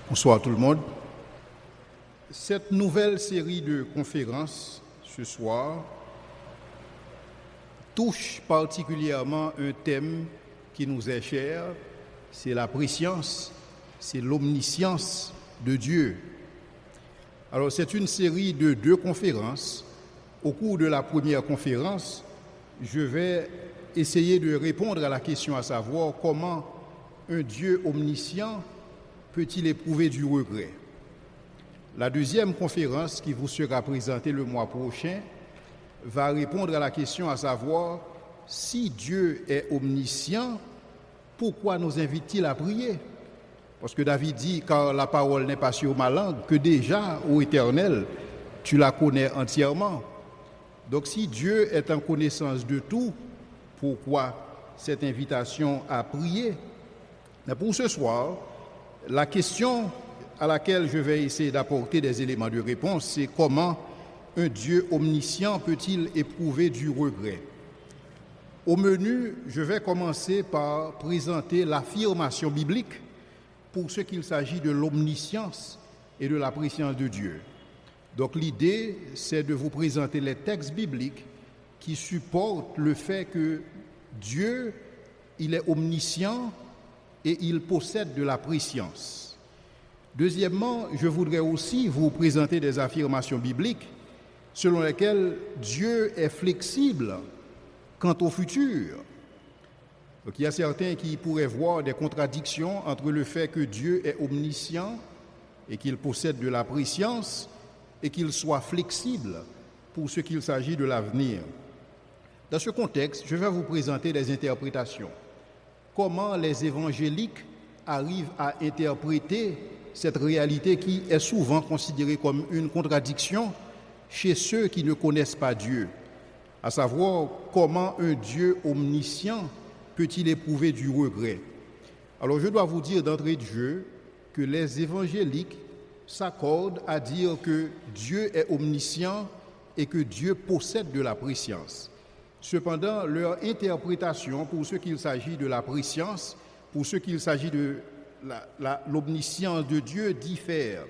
Bonsoir tout le monde. Cette nouvelle série de conférences ce soir touche particulièrement un thème qui nous est cher, c'est la préscience, c'est l'omniscience de Dieu. Alors c'est une série de 2 conférences. Au cours de la première conférence, je vais essayer de répondre à la question à savoir comment un Dieu omniscient peut-il éprouver du regret. La deuxième conférence qui vous sera présentée le mois prochain va répondre à la question à savoir si Dieu est omniscient, pourquoi nous invite-t-il à prier? Parce que David dit, car la parole n'est pas sur ma langue, que déjà, ô Éternel, tu la connais entièrement. Donc si Dieu est en connaissance de tout, pourquoi cette invitation à prier? Mais pour ce soir, la question à laquelle je vais essayer d'apporter des éléments de réponse, c'est comment un Dieu omniscient peut-il éprouver du regret? Au menu, je vais commencer par présenter l'affirmation biblique pour ce qu'il s'agit de l'omniscience et de la préscience de Dieu. Donc l'idée, c'est de vous présenter les textes bibliques qui supportent le fait que Dieu, il est omniscient et il possède de la préscience. Deuxièmement, je voudrais aussi vous présenter des affirmations bibliques selon lesquelles Dieu est flexible quant au futur. Donc, il y a certains qui pourraient voir des contradictions entre le fait que Dieu est omniscient et qu'il possède de la préscience et qu'il soit flexible pour ce qu'il s'agit de l'avenir. Dans ce contexte, je vais vous présenter des interprétations. Comment les évangéliques arrivent à interpréter cette réalité qui est souvent considérée comme une contradiction chez ceux qui ne connaissent pas Dieu, à savoir comment un Dieu omniscient peut-il éprouver du regret. Alors je dois vous dire d'entrée de jeu que les évangéliques s'accordent à dire que Dieu est omniscient et que Dieu possède de la préscience. Cependant, leur interprétation, pour ce qu'il s'agit de la préscience, pour ce qu'il s'agit de l'omniscience de Dieu, diffère.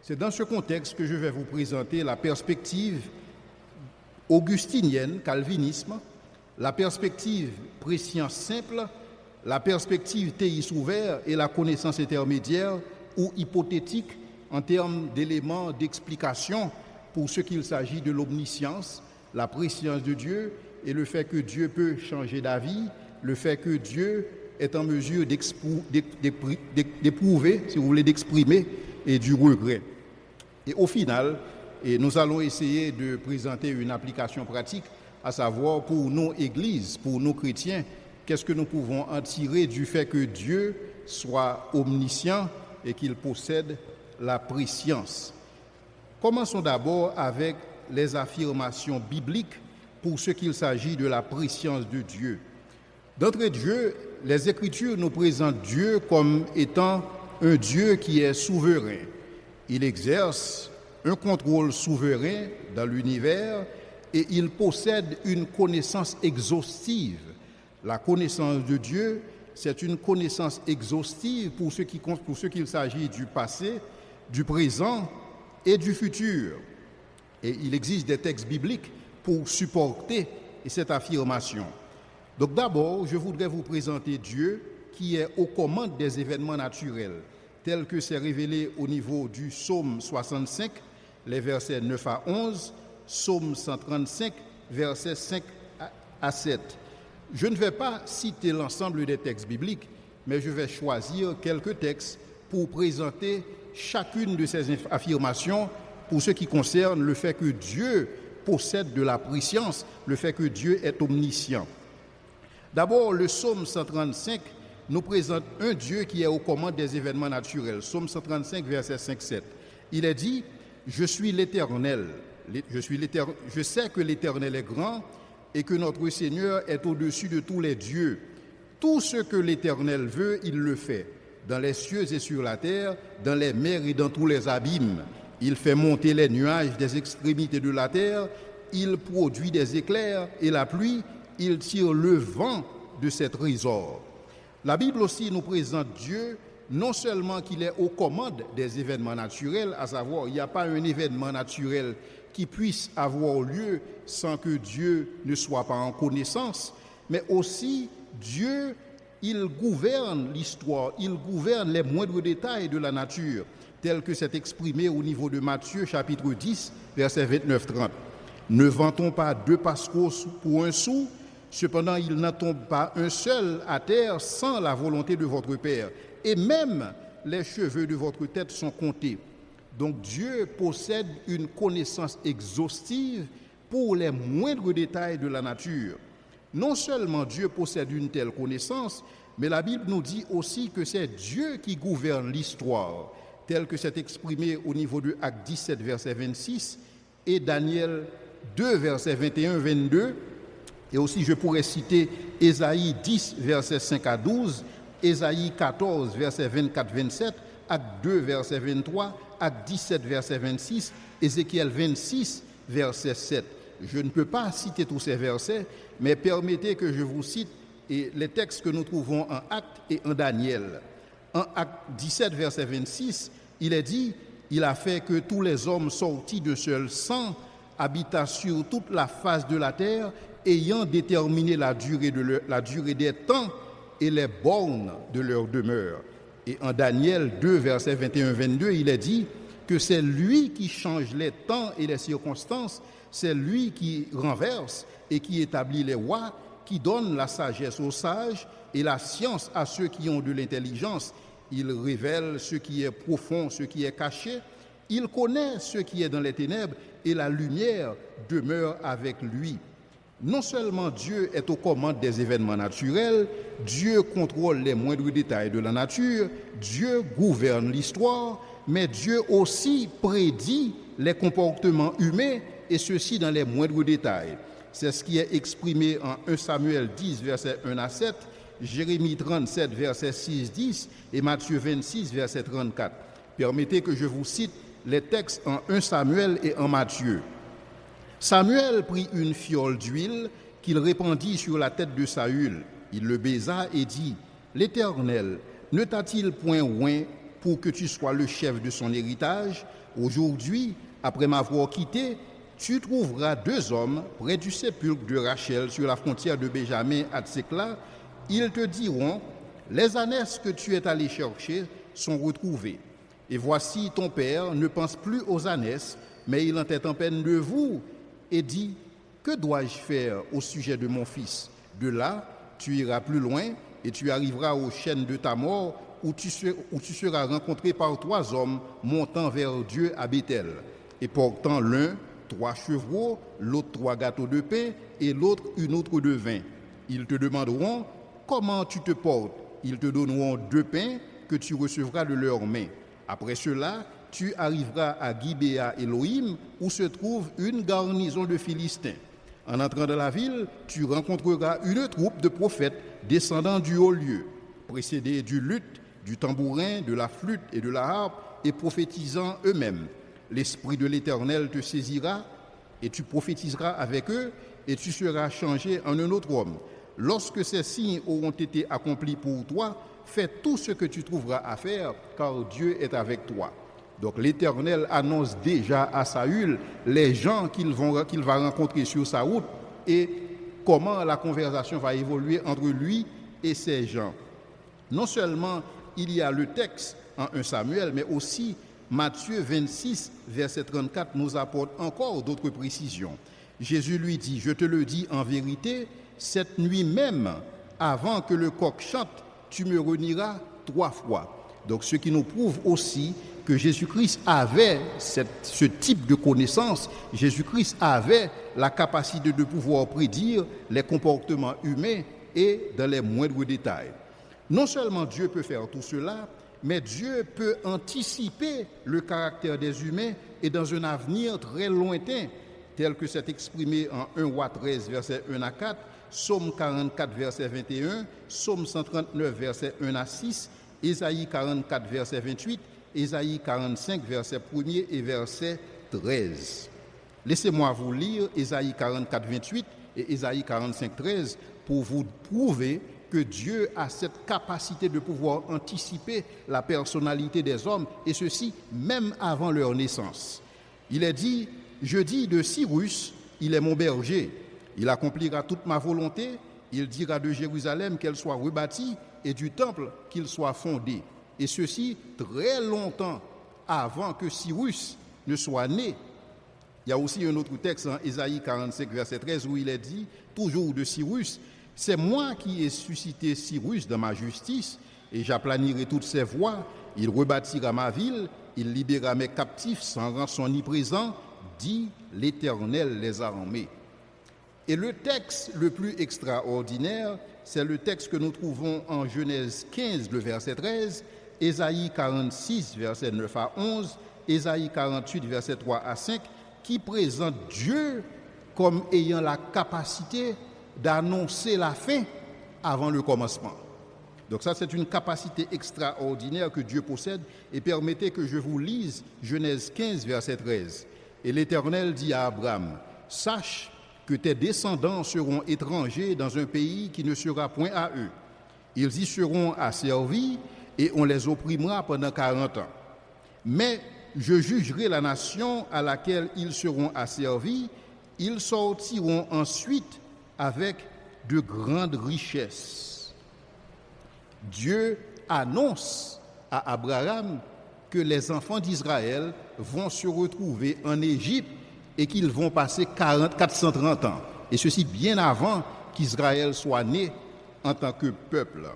C'est dans ce contexte que je vais vous présenter la perspective augustinienne, calvinisme, la perspective préscience simple, la perspective théiste ouvert et la connaissance intermédiaire ou hypothétique en termes d'éléments d'explication pour ce qu'il s'agit de l'omniscience, la préscience de Dieu et le fait que Dieu peut changer d'avis, le fait que Dieu est en mesure d'éprouver, si vous voulez, d'exprimer et du regret. Et au final, nous allons essayer de présenter une application pratique, à savoir pour nos églises, pour nos chrétiens, qu'est-ce que nous pouvons en tirer du fait que Dieu soit omniscient et qu'il possède la préscience. Commençons d'abord avec les affirmations bibliques pour ce qu'il s'agit de la préscience de Dieu. D'entrée de jeu, les Écritures nous présentent Dieu comme étant un Dieu qui est souverain. Il exerce un contrôle souverain dans l'univers et il possède une connaissance exhaustive. La connaissance de Dieu, c'est une connaissance exhaustive pour ce qu'il s'agit du passé, du présent et du futur. Et il existe des textes bibliques pour supporter cette affirmation. Donc d'abord, je voudrais vous présenter Dieu qui est aux commandes des événements naturels, tel que c'est révélé au niveau du psaume 65, les versets 9 à 11, psaume 135, versets 5 à 7. Je ne vais pas citer l'ensemble des textes bibliques, mais je vais choisir quelques textes pour présenter chacune de ces affirmations pour ce qui concerne le fait que Dieu possède de la préscience, le fait que Dieu est omniscient. D'abord, le psaume 135 nous présente un Dieu qui est aux commandes des événements naturels. Psaume 135, verset 5-7. Il est dit, je suis l'Éternel. Je sais que l'Éternel est grand et que notre Seigneur est au-dessus de tous les dieux. Tout ce que l'Éternel veut, il le fait, dans les cieux et sur la terre, dans les mers et dans tous les abîmes. Il fait monter les nuages des extrémités de la terre, il produit des éclairs et la pluie, il tire le vent de ses trésors. La Bible aussi nous présente Dieu non seulement qu'il est aux commandes des événements naturels, à savoir, il n'y a pas un événement naturel qui puisse avoir lieu sans que Dieu ne soit pas en connaissance, mais aussi Dieu, il gouverne l'histoire, il gouverne les moindres détails de la nature, tel que c'est exprimé au niveau de Matthieu chapitre 10, versets 29-30. Ne vantons pas 2 pasquaux pour un sou, cependant il n'en tombe pas un seul à terre sans la volonté de votre Père. Et même les cheveux de votre tête sont comptés. Donc Dieu possède une connaissance exhaustive pour les moindres détails de la nature. Non seulement Dieu possède une telle connaissance, mais la Bible nous dit aussi que c'est Dieu qui gouverne l'histoire, tel que c'est exprimé au niveau de Acte 17, verset 26, et Daniel 2, verset 21-22. Et aussi je pourrais citer Ésaïe 10, verset 5 à 12, Ésaïe 14, verset 24-27, Acte 2, verset 23, Acte 17, verset 26, Ézéchiel 26, verset 7. Je ne peux pas citer tous ces versets, mais permettez que je vous cite les textes que nous trouvons en Acte et en Daniel. En Acte 17, verset 26, il est dit « Il a fait que tous les hommes sortis de seul sang habitent sur toute la face de la terre, ayant déterminé la durée des temps et les bornes de leur demeure. » Et en Daniel 2, verset 21-22, il est dit que c'est lui qui change les temps et les circonstances, c'est lui qui renverse et qui établit les rois, qui donne la sagesse aux sages et la science à ceux qui ont de l'intelligence. Il révèle ce qui est profond, ce qui est caché. Il connaît ce qui est dans les ténèbres et la lumière demeure avec lui. Non seulement Dieu est aux commandes des événements naturels, Dieu contrôle les moindres détails de la nature, Dieu gouverne l'histoire, mais Dieu aussi prédit les comportements humains et ceci dans les moindres détails. C'est ce qui est exprimé en 1 Samuel 10, versets 1 à 7, Jérémie 37, versets 6-10 et Matthieu 26, verset 34. Permettez que je vous cite les textes en 1 Samuel et en Matthieu. Samuel prit une fiole d'huile qu'il répandit sur la tête de Saül. Il le baisa et dit, « L'Éternel ne t'a-t-il point oint pour que tu sois le chef de son héritage? Aujourd'hui, après m'avoir quitté, tu trouveras 2 hommes près du sépulcre de Rachel sur la frontière de Benjamin à Tsekla. Ils te diront, les ânesses que tu es allé chercher sont retrouvées. Et voici ton père ne pense plus aux ânesses, mais il en est en peine de vous et dit, que dois-je faire au sujet de mon fils? De là, tu iras plus loin et tu arriveras aux chaînes de ta mort où tu seras rencontré par 3 hommes montant vers Dieu à Béthel et portant l'un 3 chevreaux, l'autre 3 gâteaux de pain et l'autre une autre de vin. Ils te demanderont comment tu te portes. Ils te donneront 2 pains que tu recevras de leurs mains. Après cela, tu arriveras à Gibéa Elohim où se trouve une garnison de Philistins. En entrant dans la ville, tu rencontreras une troupe de prophètes descendant du haut lieu, précédés du luth, du tambourin, de la flûte et de la harpe et prophétisant eux-mêmes. L'Esprit de l'Éternel te saisira et tu prophétiseras avec eux et tu seras changé en un autre homme. Lorsque ces signes auront été accomplis pour toi, fais tout ce que tu trouveras à faire, car Dieu est avec toi. Donc l'Éternel annonce déjà à Saül les gens qu'il va rencontrer sur sa route et comment la conversation va évoluer entre lui et ces gens. Non seulement il y a le texte en 1 Samuel, mais aussi Matthieu 26, verset 34 nous apporte encore d'autres précisions. Jésus lui dit, je te le dis en vérité, cette nuit même, avant que le coq chante, tu me renieras 3 fois. Donc ce qui nous prouve aussi que Jésus-Christ avait ce type de connaissance, Jésus-Christ avait la capacité de pouvoir prédire les comportements humains et dans les moindres détails. Non seulement Dieu peut faire tout cela, mais Dieu peut anticiper le caractère des humains et dans un avenir très lointain, tel que c'est exprimé en 1 Roi 13, verset 1 à 4, Psaume 44, verset 21, Psaume 139, verset 1 à 6, Ésaïe 44, verset 28, Ésaïe 45, verset 1er et verset 13. Laissez-moi vous lire Ésaïe 44, 28 et Ésaïe 45, 13 pour vous prouver que Dieu a cette capacité de pouvoir anticiper la personnalité des hommes, et ceci même avant leur naissance. Il est dit, je dis de Cyrus, il est mon berger, il accomplira toute ma volonté, il dira de Jérusalem qu'elle soit rebâtie et du temple qu'il soit fondé. Et ceci très longtemps avant que Cyrus ne soit né. Il y a aussi un autre texte en Ésaïe 45, verset 13, où il est dit, toujours de Cyrus, « C'est moi qui ai suscité Cyrus dans ma justice, et j'aplanirai toutes ses voies, il rebâtira ma ville, il libérera mes captifs sans rançon ni présent, dit l'Éternel les armées. » Et le texte le plus extraordinaire, c'est le texte que nous trouvons en Genèse 15, le verset 13, Ésaïe 46, verset 9 à 11, Ésaïe 48, verset 3 à 5, qui présente Dieu comme ayant la capacité d'annoncer la fin avant le commencement. Donc ça, c'est une capacité extraordinaire que Dieu possède. Et permettez que je vous lise Genèse 15, verset 13. Et l'Éternel dit à Abraham, « Sache que tes descendants seront étrangers dans un pays qui ne sera point à eux. Ils y seront asservis et on les opprimera pendant 40 ans. Mais je jugerai la nation à laquelle ils seront asservis. Ils sortiront ensuite avec de grandes richesses. » Dieu annonce à Abraham que les enfants d'Israël vont se retrouver en Égypte et qu'ils vont passer 430 ans. Et ceci bien avant qu'Israël soit né en tant que peuple.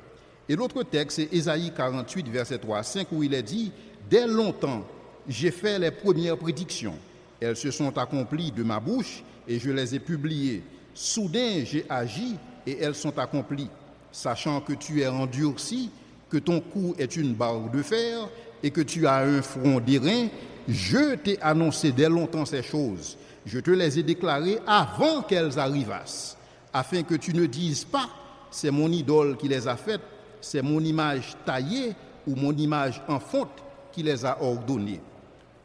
Et l'autre texte, c'est Ésaïe 48, verset 3 à 5, où il est dit, « Dès longtemps, j'ai fait les premières prédictions. Elles se sont accomplies de ma bouche et je les ai publiées. Soudain, j'ai agi et elles sont accomplies. Sachant que tu es endurci, que ton cou est une barre de fer et que tu as un front d'airain, je t'ai annoncé dès longtemps ces choses. Je te les ai déclarées avant qu'elles arrivassent, afin que tu ne dises pas, c'est mon idole qui les a faites, c'est mon image taillée ou mon image en fonte qui les a ordonnées. »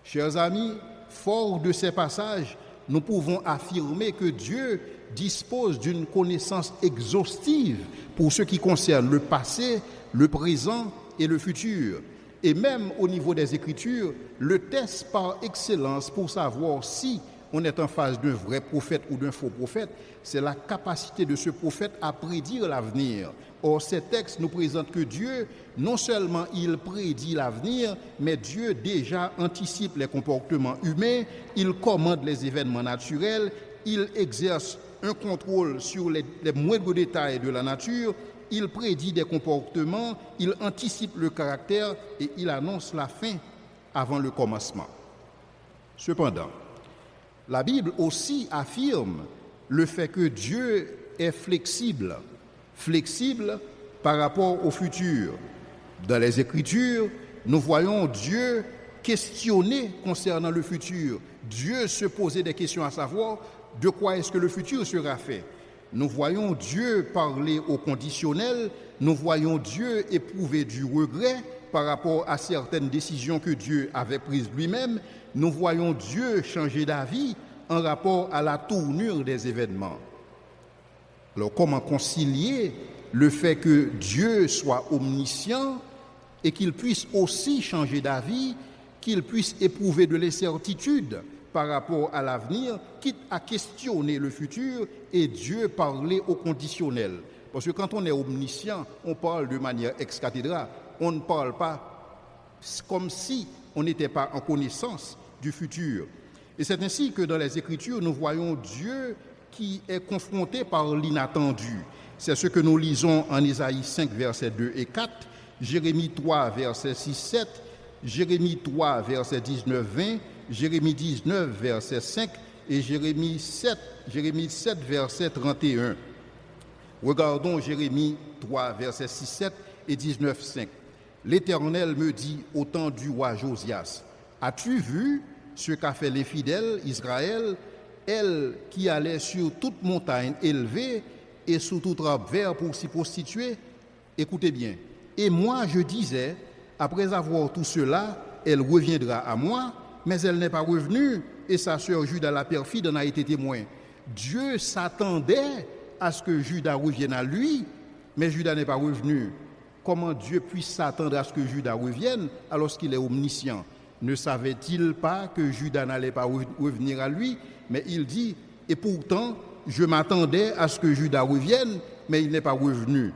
Chers amis, fort de ces passages, nous pouvons affirmer que Dieu dispose d'une connaissance exhaustive pour ce qui concerne le passé, le présent et le futur. Et même au niveau des Écritures, le test par excellence pour savoir si on est en face d'un vrai prophète ou d'un faux prophète, c'est la capacité de ce prophète à prédire l'avenir. Or, ces textes nous présentent que Dieu, non seulement il prédit l'avenir, mais Dieu déjà anticipe les comportements humains, il commande les événements naturels, il exerce un contrôle sur les moindres détails de la nature, il prédit des comportements, il anticipe le caractère et il annonce la fin avant le commencement. Cependant, la Bible aussi affirme le fait que Dieu est flexible par rapport au futur. Dans les Écritures, nous voyons Dieu questionner concernant le futur. Dieu se posait des questions à savoir de quoi est-ce que le futur sera fait. Nous voyons Dieu parler au conditionnel, nous voyons Dieu éprouver du regret par rapport à certaines décisions que Dieu avait prises lui-même, nous voyons Dieu changer d'avis en rapport à la tournure des événements. Alors comment concilier le fait que Dieu soit omniscient et qu'il puisse aussi changer d'avis, qu'il puisse éprouver de l'incertitude par rapport à l'avenir, quitte à questionner le futur et Dieu parler au conditionnel. Parce que quand on est omniscient, on parle de manière ex cathedra, on ne parle pas comme si on n'était pas en connaissance du futur. Et c'est ainsi que dans les Écritures, nous voyons Dieu qui est confronté par l'inattendu. C'est ce que nous lisons en Ésaïe 5, versets 2 et 4, Jérémie 3, versets 6, 7, Jérémie 3, versets 19, 20, Jérémie 19, verset 5 et Jérémie 7, verset 31. Regardons Jérémie 3, versets 6, 7 et 19, 5. L'Éternel me dit au temps du roi Josias, « As-tu vu ce qu'a fait les fidèles Israël, elle qui allait sur toute montagne élevée et sous tout arbre vert pour s'y prostituer? Écoutez bien. Et moi je disais, après avoir tout cela, elle reviendra à moi, mais elle n'est pas revenue, et sa sœur Judas la perfide en a été témoin. » Dieu s'attendait à ce que Judas revienne à lui, mais Judas n'est pas revenu. Comment Dieu puisse s'attendre à ce que Judas revienne alors qu'il est omniscient? Ne savait-il pas que Judas n'allait pas revenir à lui? Mais il dit, et pourtant, je m'attendais à ce que Judas revienne, mais il n'est pas revenu.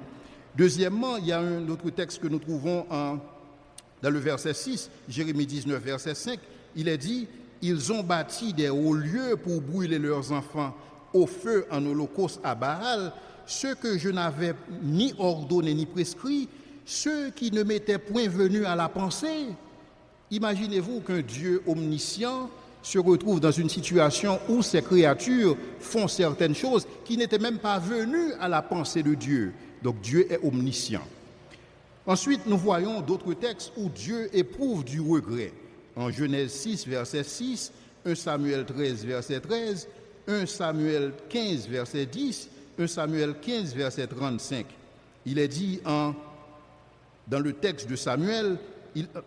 Deuxièmement, il y a un autre texte que nous trouvons dans le verset 6, Jérémie 19, verset 5. Il est dit, ils ont bâti des hauts lieux pour brûler leurs enfants au feu en holocauste à Baal, ceux que je n'avais ni ordonné ni prescrit, ceux qui ne m'étaient point venus à la pensée. Imaginez-vous qu'un Dieu omniscient se retrouve dans une situation où ces créatures font certaines choses qui n'étaient même pas venues à la pensée de Dieu. Donc Dieu est omniscient. Ensuite, nous voyons d'autres textes où Dieu éprouve du regret. En Genèse 6, verset 6, 1 Samuel 13, verset 13, 1 Samuel 15, verset 10, 1 Samuel 15, verset 35. Il est dit dans le texte de Samuel,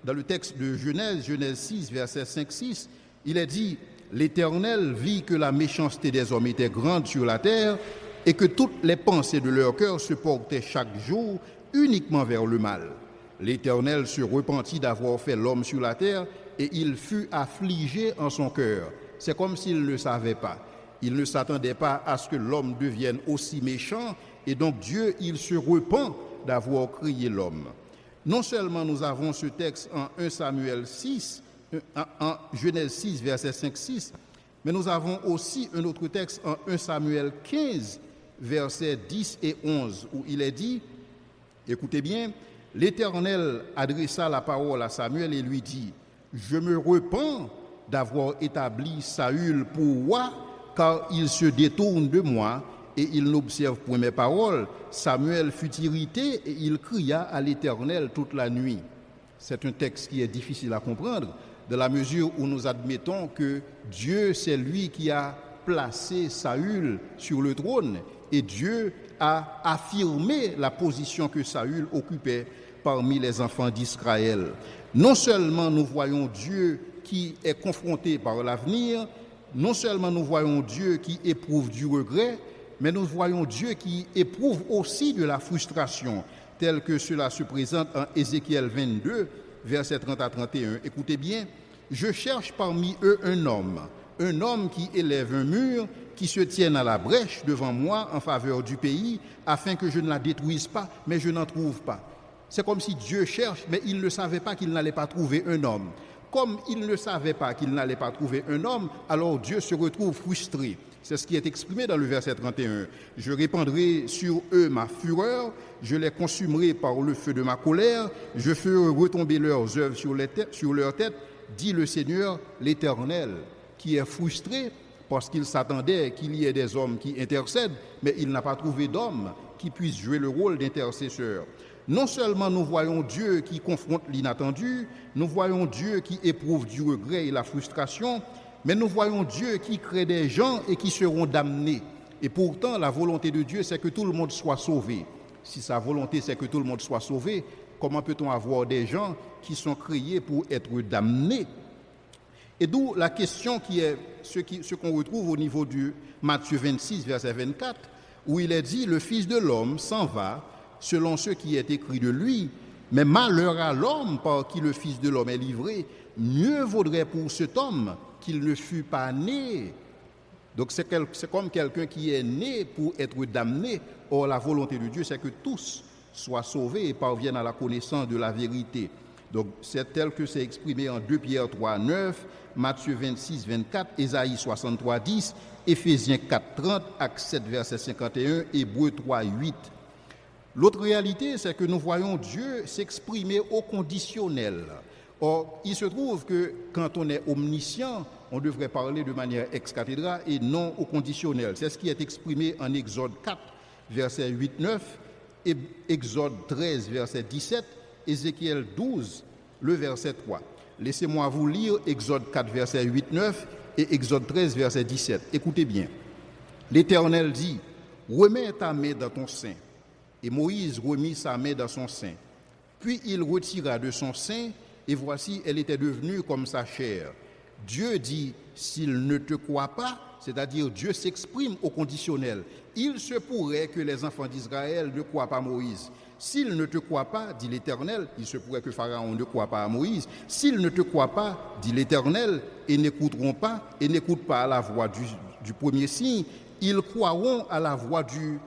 dans le texte de Genèse 6, verset 5-6, il est dit « L'Éternel vit que la méchanceté des hommes était grande sur la terre et que toutes les pensées de leur cœur se portaient chaque jour uniquement vers le mal. L'Éternel se repentit d'avoir fait l'homme sur la terre et il fut affligé en son cœur. » C'est comme s'il ne savait pas. Il ne s'attendait pas à ce que l'homme devienne aussi méchant et donc Dieu, il se repent d'avoir créé l'homme. Non seulement nous avons ce texte en 1 Samuel 6, en Genèse 6, verset 5-6, mais nous avons aussi un autre texte en 1 Samuel 15, versets 10 et 11, où il est dit, écoutez bien, l'Éternel adressa la parole à Samuel et lui dit, « Je me repens d'avoir établi Saül pour roi, car il se détourne de moi et il n'observe point mes paroles. » Samuel fut irrité et il cria à l'Éternel toute la nuit. C'est un texte qui est difficile à comprendre, dans la mesure où nous admettons que Dieu, c'est lui qui a placé Saül sur le trône et Dieu a affirmé la position que Saül occupait parmi les enfants d'Israël. Non seulement nous voyons Dieu qui est confronté par l'avenir, non seulement nous voyons Dieu qui éprouve du regret, mais nous voyons Dieu qui éprouve aussi de la frustration, tel que cela se présente en Ézéchiel 22, versets 30 à 31. Écoutez bien, « Je cherche parmi eux un homme qui élève un mur, qui se tienne à la brèche devant moi en faveur du pays, afin que je ne la détruise pas, mais je n'en trouve pas. » C'est comme si Dieu cherche, mais il ne savait pas qu'il n'allait pas trouver un homme. Comme il ne savait pas qu'il n'allait pas trouver un homme, alors Dieu se retrouve frustré. C'est ce qui est exprimé dans le verset 31. « Je répandrai sur eux ma fureur, je les consumerai par le feu de ma colère, je ferai retomber leurs œuvres sur leur tête, dit le Seigneur l'Éternel, qui est frustré parce qu'il s'attendait qu'il y ait des hommes qui intercèdent, mais il n'a pas trouvé d'homme qui puisse jouer le rôle d'intercesseur. » Non seulement nous voyons Dieu qui confronte l'inattendu, nous voyons Dieu qui éprouve du regret et la frustration, mais nous voyons Dieu qui crée des gens et qui seront damnés. Et pourtant, la volonté de Dieu, c'est que tout le monde soit sauvé. Si sa volonté, c'est que tout le monde soit sauvé, comment peut-on avoir des gens qui sont créés pour être damnés? Et d'où la question qui est ce qu'on retrouve au niveau du Matthieu 26, verset 24, où il est dit « Le Fils de l'homme s'en va, selon ce qui est écrit de lui, mais malheur à l'homme par qui le Fils de l'homme est livré, mieux vaudrait pour cet homme qu'il ne fût pas né. » Donc c'est comme quelqu'un qui est né pour être damné. Or la volonté de Dieu, c'est que tous soient sauvés et parviennent à la connaissance de la vérité. Donc c'est tel que c'est exprimé en 2 Pierre 3, 9, Matthieu 26, 24, Ésaïe 63, 10, Éphésiens 4, 30, Actes 7, verset 51, Hébreux 3, 8. L'autre réalité, c'est que nous voyons Dieu s'exprimer au conditionnel. Or, il se trouve que quand on est omniscient, on devrait parler de manière ex cathedra et non au conditionnel. C'est ce qui est exprimé en Exode 4, verset 8-9, et Exode 13, verset 17, Ézéchiel 12, le verset 3. Laissez-moi vous lire Exode 4, verset 8-9 et Exode 13, verset 17. Écoutez bien. L'Éternel dit, « Remets ta main dans ton sein. » Et Moïse remit sa main dans son sein. Puis il retira de son sein, et voici, elle était devenue comme sa chair. Dieu dit s'il ne te croit pas, c'est-à-dire Dieu s'exprime au conditionnel. Il se pourrait que les enfants d'Israël ne croient pas Moïse. S'il ne te croit pas, dit l'Éternel, il se pourrait que Pharaon ne croit pas à Moïse. S'il ne te croit pas, dit l'Éternel, et n'écouteront pas, et n'écoutent pas à la voix du premier signe, ils croiront à la voix du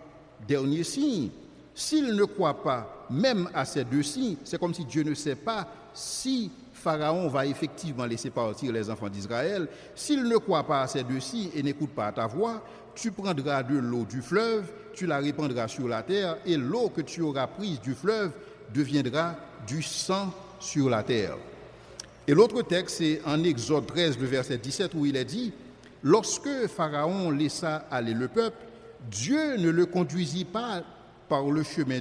dernier signe. S'ils ne croient pas, même à ces deux signes, c'est comme si Dieu ne sait pas si Pharaon va effectivement laisser partir les enfants d'Israël. S'il ne croit pas à ces deux signes et n'écoute pas à ta voix, tu prendras de l'eau du fleuve, tu la répandras sur la terre, et l'eau que tu auras prise du fleuve deviendra du sang sur la terre. Et l'autre texte, c'est en Exode 13, le verset 17, où il est dit « Lorsque Pharaon laissa aller le peuple, Dieu ne le conduisit pas par le chemin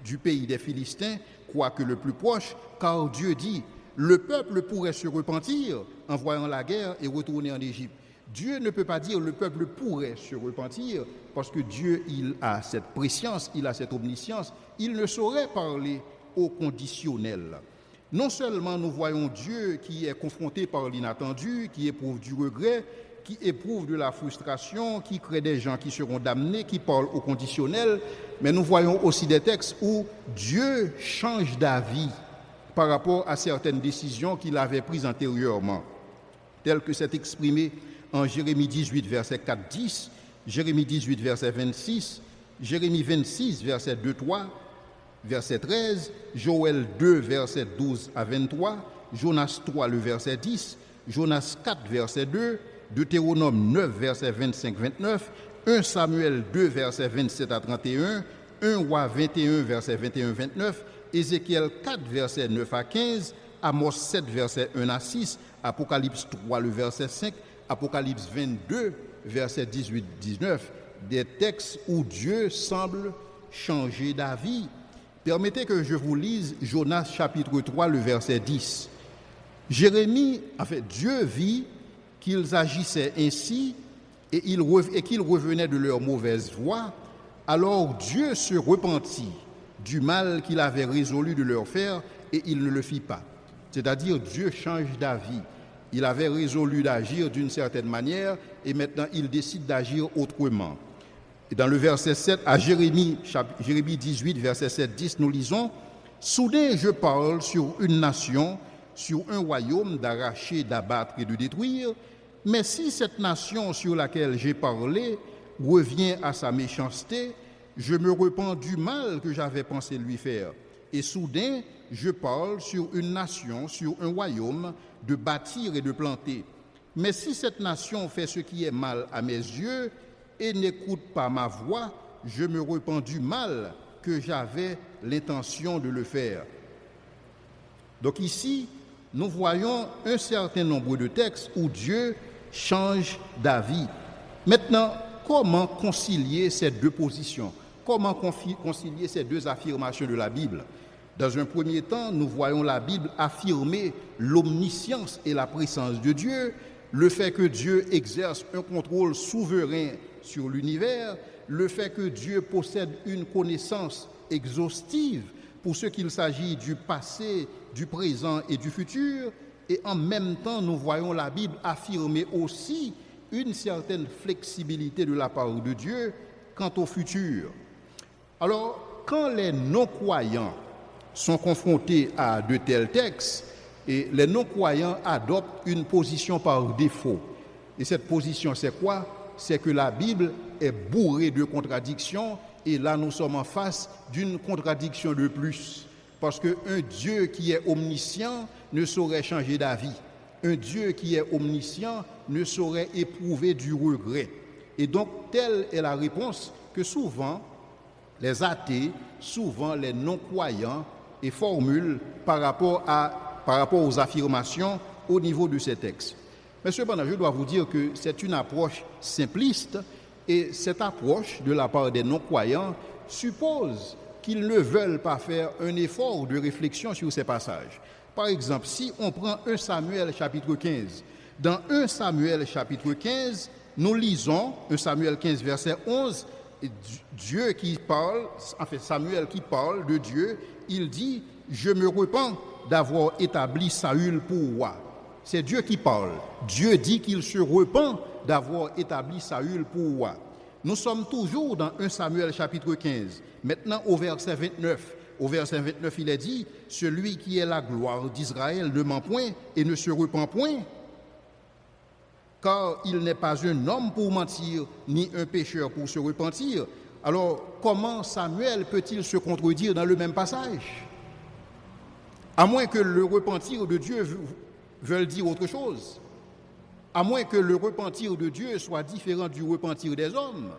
du pays des Philistins, quoique le plus proche, car Dieu dit « Le peuple pourrait se repentir en voyant la guerre et retourner en Égypte. » Dieu ne peut pas dire le peuple pourrait se repentir parce que Dieu, il a cette préscience, il a cette omniscience. Il ne saurait parler au conditionnel. Non seulement nous voyons Dieu qui est confronté par l'inattendu, qui éprouve du regret, qui éprouve de la frustration, qui crée des gens qui seront damnés, qui parlent au conditionnel, mais nous voyons aussi des textes où Dieu change d'avis par rapport à certaines décisions qu'il avait prises antérieurement, telles que c'est exprimé en Jérémie 18, verset 4-10, Jérémie 18, verset 26, Jérémie 26, verset 2-3, verset 13, Joël 2, verset 12 à 23, Jonas 3, le verset 10, Jonas 4, verset 2, Deutéronome 9, verset 25-29, 1 Samuel 2, verset 27 à 31, 1 Roi 21, verset 21-29, Ézéchiel 4, verset 9 à 15, Amos 7, verset 1 à 6, Apocalypse 3, le verset 5, Apocalypse 22, verset 18-19, des textes où Dieu semble changer d'avis. Permettez que je vous lise Jonas chapitre 3, le verset 10. Dieu vit qu'ils agissaient ainsi et qu'ils revenaient de leur mauvaise voie. Alors Dieu se repentit du mal qu'il avait résolu de leur faire et il ne le fit pas. C'est-à-dire Dieu change d'avis. Il avait résolu d'agir d'une certaine manière et maintenant il décide d'agir autrement. Et dans le verset 7, à Jérémie 18, verset 7-10, nous lisons « Soudain je parle sur une nation, sur un royaume d'arracher, d'abattre et de détruire, mais si cette nation sur laquelle j'ai parlé revient à sa méchanceté, je me repens du mal que j'avais pensé lui faire. Et soudain, je parle sur une nation, sur un royaume, de bâtir et de planter. Mais si cette nation fait ce qui est mal à mes yeux et n'écoute pas ma voix, je me repens du mal que j'avais l'intention de le faire. » Donc ici, nous voyons un certain nombre de textes où Dieu change d'avis. Maintenant, comment concilier ces deux positions? Comment concilier ces deux affirmations de la Bible? Dans un premier temps, nous voyons la Bible affirmer l'omniscience et la présence de Dieu, le fait que Dieu exerce un contrôle souverain sur l'univers, le fait que Dieu possède une connaissance exhaustive pour ce qu'il s'agit du passé, du présent et du futur, et en même temps, nous voyons la Bible affirmer aussi une certaine flexibilité de la part de Dieu quant au futur. Alors, quand les non-croyants sont confrontés à de tels textes, et les non-croyants adoptent une position par défaut. Et cette position, c'est quoi? C'est que la Bible est bourrée de contradictions, et là, nous sommes en face d'une contradiction de plus. Parce qu'un Dieu qui est omniscient ne saurait changer d'avis. Un Dieu qui est omniscient ne saurait éprouver du regret. Et donc, telle est la réponse que souvent les athées, souvent les non-croyants, et formulent par rapport aux affirmations au niveau de ces textes. Mais cependant, je dois vous dire que c'est une approche simpliste et cette approche de la part des non-croyants suppose qu'ils ne veulent pas faire un effort de réflexion sur ces passages. Par exemple, si on prend 1 Samuel chapitre 15, dans 1 Samuel chapitre 15, nous lisons 1 Samuel 15 verset 11, Dieu qui parle, Samuel qui parle de Dieu, il dit « Je me repens d'avoir établi Saül pour roi ». C'est Dieu qui parle. Dieu dit qu'il se repent d'avoir établi Saül pour roi. Nous sommes toujours dans 1 Samuel chapitre 15. Maintenant au verset 29. Au verset 29, il est dit, « Celui qui est la gloire d'Israël ne ment point et ne se repent point, car il n'est pas un homme pour mentir, ni un pécheur pour se repentir. » Alors, comment Samuel peut-il se contredire dans le même passage? À moins que le repentir de Dieu veuille dire autre chose. À moins que le repentir de Dieu soit différent du repentir des hommes.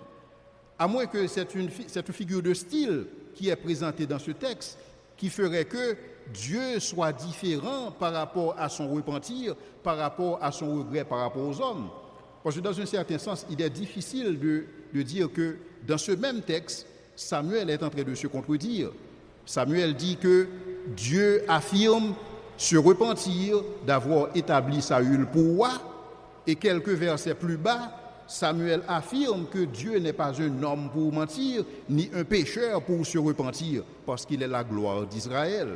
À moins que c'est une figure de style qui est présentée dans ce texte qui ferait que Dieu soit différent par rapport à son repentir, par rapport à son regret, par rapport aux hommes. Parce que dans un certain sens, il est difficile de dire que dans ce même texte, Samuel est en train de se contredire. Samuel dit que Dieu affirme se repentir d'avoir établi Saül pour roi, et quelques versets plus bas, Samuel affirme que Dieu n'est pas un homme pour mentir, ni un pécheur pour se repentir, parce qu'il est la gloire d'Israël.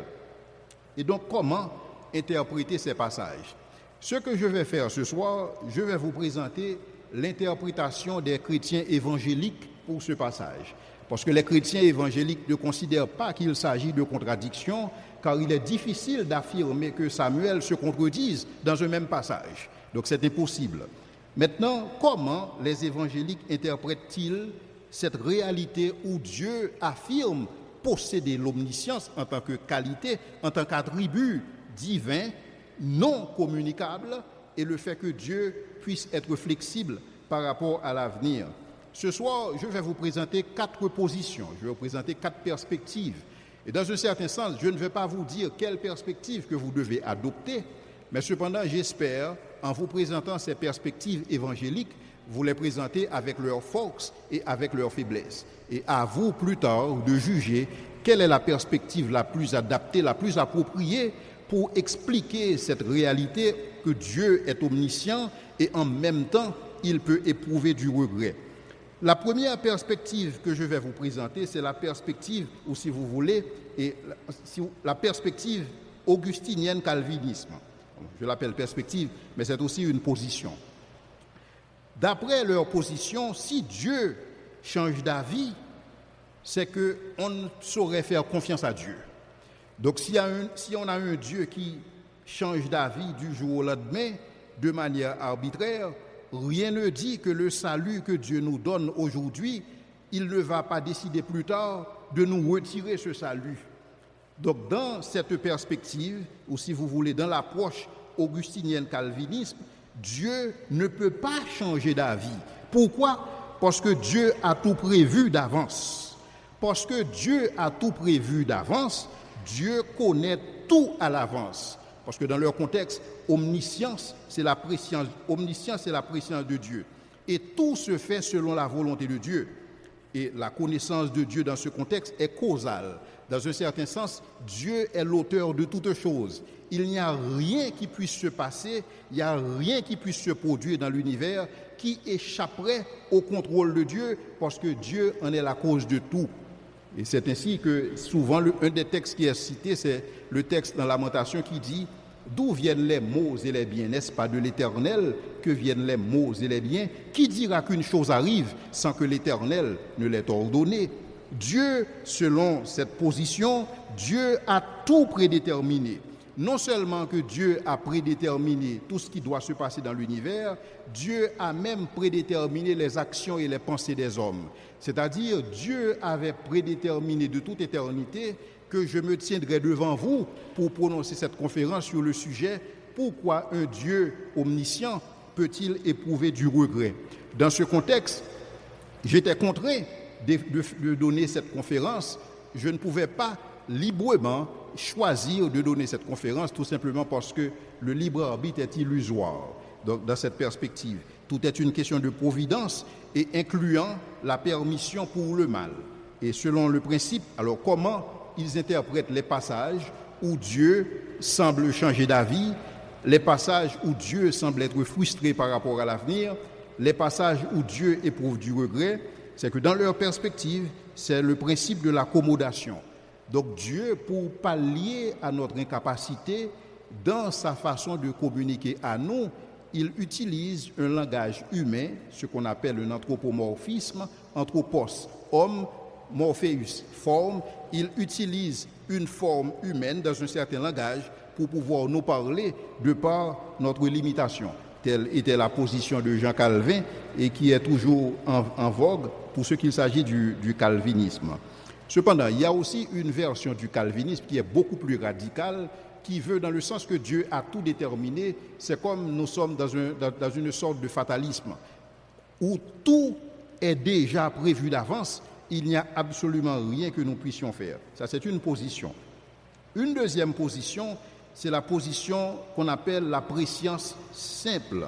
Et donc, comment interpréter ces passages? Ce que je vais faire ce soir, je vais vous présenter l'interprétation des chrétiens évangéliques pour ce passage. Parce que les chrétiens évangéliques ne considèrent pas qu'il s'agit de contradiction, car il est difficile d'affirmer que Samuel se contredise dans un même passage. Donc c'est impossible. Maintenant, comment les évangéliques interprètent-ils cette réalité où Dieu affirme posséder l'omniscience en tant que qualité, en tant qu'attribut divin, non communicable, et le fait que Dieu puisse être flexible par rapport à l'avenir? Ce soir, je vais vous présenter 4 positions, je vais vous présenter 4 perspectives. Et dans un certain sens, je ne vais pas vous dire quelle perspective que vous devez adopter, mais cependant, j'espère, en vous présentant ces perspectives évangéliques, vous les présenter avec leurs forces et avec leurs faiblesses. Et à vous, plus tard, de juger quelle est la perspective la plus adaptée, la plus appropriée pour expliquer cette réalité que Dieu est omniscient et en même temps, il peut éprouver du regret. La première perspective que je vais vous présenter, c'est la perspective, ou si vous voulez, la perspective augustinienne calvinisme. Je l'appelle perspective, mais c'est aussi une position. D'après leur position, si Dieu change d'avis, c'est qu'on ne saurait faire confiance à Dieu. Donc si on a un Dieu qui change d'avis du jour au lendemain, de manière arbitraire, rien ne dit que le salut que Dieu nous donne aujourd'hui, il ne va pas décider plus tard de nous retirer ce salut. Donc dans cette perspective, ou si vous voulez, dans l'approche augustinienne calvinisme, Dieu ne peut pas changer d'avis. Pourquoi? Parce que Dieu a tout prévu d'avance. Parce que Dieu a tout prévu d'avance, Dieu connaît tout à l'avance. Parce que dans leur contexte, omniscience, c'est la préscience de Dieu. Et tout se fait selon la volonté de Dieu. Et la connaissance de Dieu dans ce contexte est causale. Dans un certain sens, Dieu est l'auteur de toutes choses. Il n'y a rien qui puisse se passer, il n'y a rien qui puisse se produire dans l'univers qui échapperait au contrôle de Dieu, parce que Dieu en est la cause de tout. Et c'est ainsi que souvent, un des textes qui est cité, c'est le texte dans Lamentation qui dit « D'où viennent les maux et les biens? N'est-ce pas de l'Éternel que viennent les maux et les biens? Qui dira qu'une chose arrive sans que l'Éternel ne l'ait ordonné ?» Dieu, selon cette position, Dieu a tout prédéterminé. Non seulement que Dieu a prédéterminé tout ce qui doit se passer dans l'univers, Dieu a même prédéterminé les actions et les pensées des hommes. C'est-à-dire, Dieu avait prédéterminé de toute éternité que je me tiendrai devant vous pour prononcer cette conférence sur le sujet « Pourquoi un Dieu omniscient peut-il éprouver du regret ?» Dans ce contexte, j'étais contraint de donner cette conférence. Je ne pouvais pas librement choisir de donner cette conférence, tout simplement parce que le libre arbitre est illusoire. Donc, dans cette perspective, tout est une question de providence et incluant la permission pour le mal. Et selon le principe, alors comment ils interprètent les passages où Dieu semble changer d'avis, les passages où Dieu semble être frustré par rapport à l'avenir, les passages où Dieu éprouve du regret, c'est que dans leur perspective, c'est le principe de l'accommodation. Donc Dieu, pour pallier à notre incapacité, dans sa façon de communiquer à nous, il utilise un langage humain, ce qu'on appelle un anthropomorphisme, anthropos, homme, morpheus, forme. Il utilise une forme humaine dans un certain langage pour pouvoir nous parler de par notre limitation. Telle était la position de Jean Calvin et qui est toujours en vogue pour ce qu'il s'agit du calvinisme. Cependant, il y a aussi une version du calvinisme qui est beaucoup plus radicale, qui veut dans le sens que Dieu a tout déterminé. C'est comme nous sommes dans une sorte de fatalisme où tout est déjà prévu d'avance, il n'y a absolument rien que nous puissions faire. Ça, c'est une position. Une deuxième position, c'est la position qu'on appelle la préscience simple.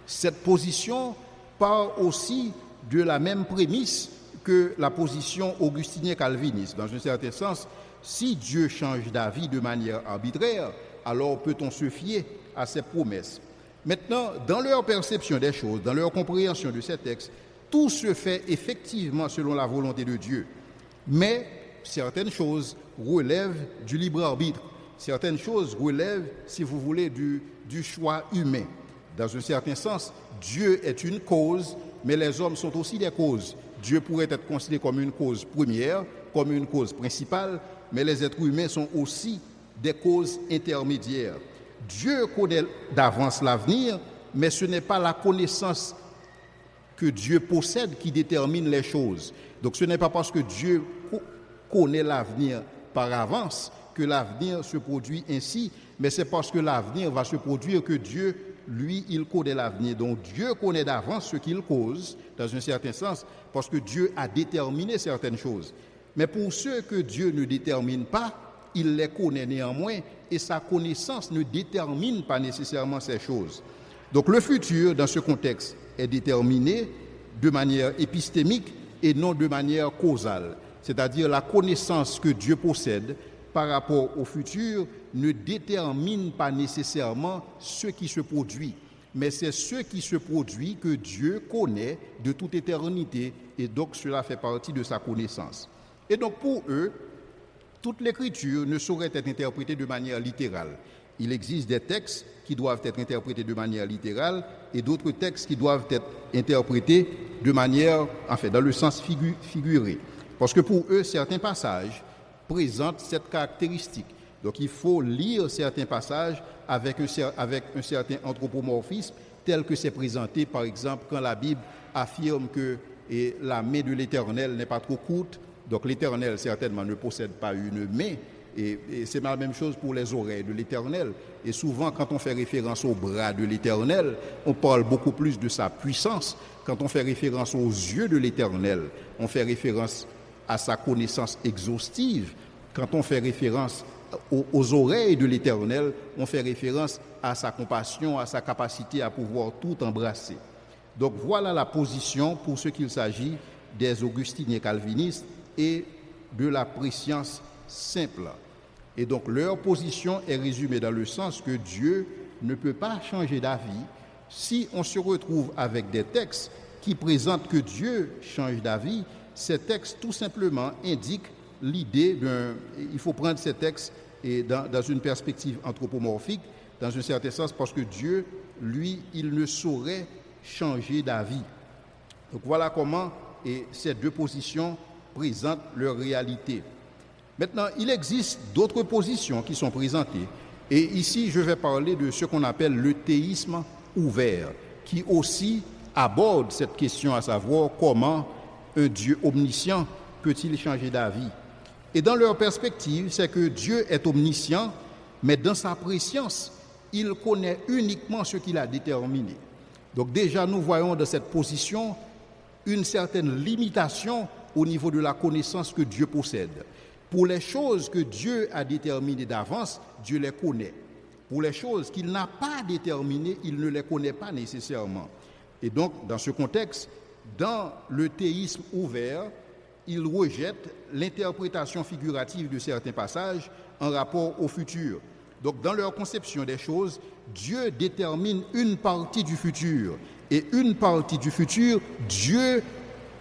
Cette position part aussi de la même prémisse que la position augustinienne-calviniste. Dans un certain sens, si Dieu change d'avis de manière arbitraire, alors peut-on se fier à ses promesses. Maintenant, dans leur perception des choses, dans leur compréhension de ces textes, tout se fait effectivement selon la volonté de Dieu. Mais certaines choses relèvent du libre arbitre. Certaines choses relèvent, si vous voulez, du choix humain. Dans un certain sens, Dieu est une cause, mais les hommes sont aussi des causes. Dieu pourrait être considéré comme une cause première, comme une cause principale, mais les êtres humains sont aussi des causes intermédiaires. Dieu connaît d'avance l'avenir, mais ce n'est pas la connaissance que Dieu possède qui détermine les choses. Donc ce n'est pas parce que Dieu connaît l'avenir par avance que l'avenir se produit ainsi, mais c'est parce que l'avenir va se produire que Dieu, lui, il connaît l'avenir. Donc Dieu connaît d'avance ce qu'il cause, dans un certain sens, parce que Dieu a déterminé certaines choses. Mais pour ceux que Dieu ne détermine pas, il les connaît néanmoins, et sa connaissance ne détermine pas nécessairement ces choses. Donc le futur, dans ce contexte, est déterminé de manière épistémique et non de manière causale. C'est-à-dire la connaissance que Dieu possède par rapport au futur ne détermine pas nécessairement ce qui se produit, mais c'est ce qui se produit que Dieu connaît de toute éternité, et donc cela fait partie de sa connaissance. Et donc pour eux, toute l'écriture ne saurait être interprétée de manière littérale. Il existe des textes qui doivent être interprétés de manière littérale et d'autres textes qui doivent être interprétés de manière, dans le sens figuré. Parce que pour eux, certains passages présentent cette caractéristique. Donc il faut lire certains passages avec un certain anthropomorphisme, tel que c'est présenté, par exemple, quand la Bible affirme que la main de l'Éternel n'est pas trop courte. Donc l'Éternel, certainement, ne possède pas une main. Et c'est la même chose pour les oreilles de l'Éternel. Et souvent, quand on fait référence au bras de l'Éternel, on parle beaucoup plus de sa puissance. Quand on fait référence aux yeux de l'Éternel, on fait référence à sa connaissance exhaustive. Quand on fait référence aux oreilles de l'Éternel, on fait référence à sa compassion, à sa capacité à pouvoir tout embrasser. Donc voilà la position pour ce qu'il s'agit des augustiniens calvinistes et de la préscience simple. Et donc leur position est résumée dans le sens que Dieu ne peut pas changer d'avis si on se retrouve avec des textes qui présentent que Dieu change d'avis. Ces textes tout simplement indiquent l'idée il faut prendre ces textes et dans une perspective anthropomorphique, dans un certain sens, parce que Dieu, lui, il ne saurait changer d'avis. Donc voilà comment ces deux positions présentent leur réalité. Maintenant, il existe d'autres positions qui sont présentées. Et ici, je vais parler de ce qu'on appelle le théisme ouvert, qui aussi aborde cette question, à savoir comment un Dieu omniscient peut-il changer d'avis. Et dans leur perspective, c'est que Dieu est omniscient, mais dans sa préscience, il connaît uniquement ce qu'il a déterminé. Donc déjà, nous voyons dans cette position une certaine limitation au niveau de la connaissance que Dieu possède. Pour les choses que Dieu a déterminées d'avance, Dieu les connaît. Pour les choses qu'il n'a pas déterminées, il ne les connaît pas nécessairement. Et donc, dans ce contexte, dans le théisme ouvert, il rejette l'interprétation figurative de certains passages en rapport au futur. Donc, dans leur conception des choses, Dieu détermine une partie du futur. Et une partie du futur, Dieu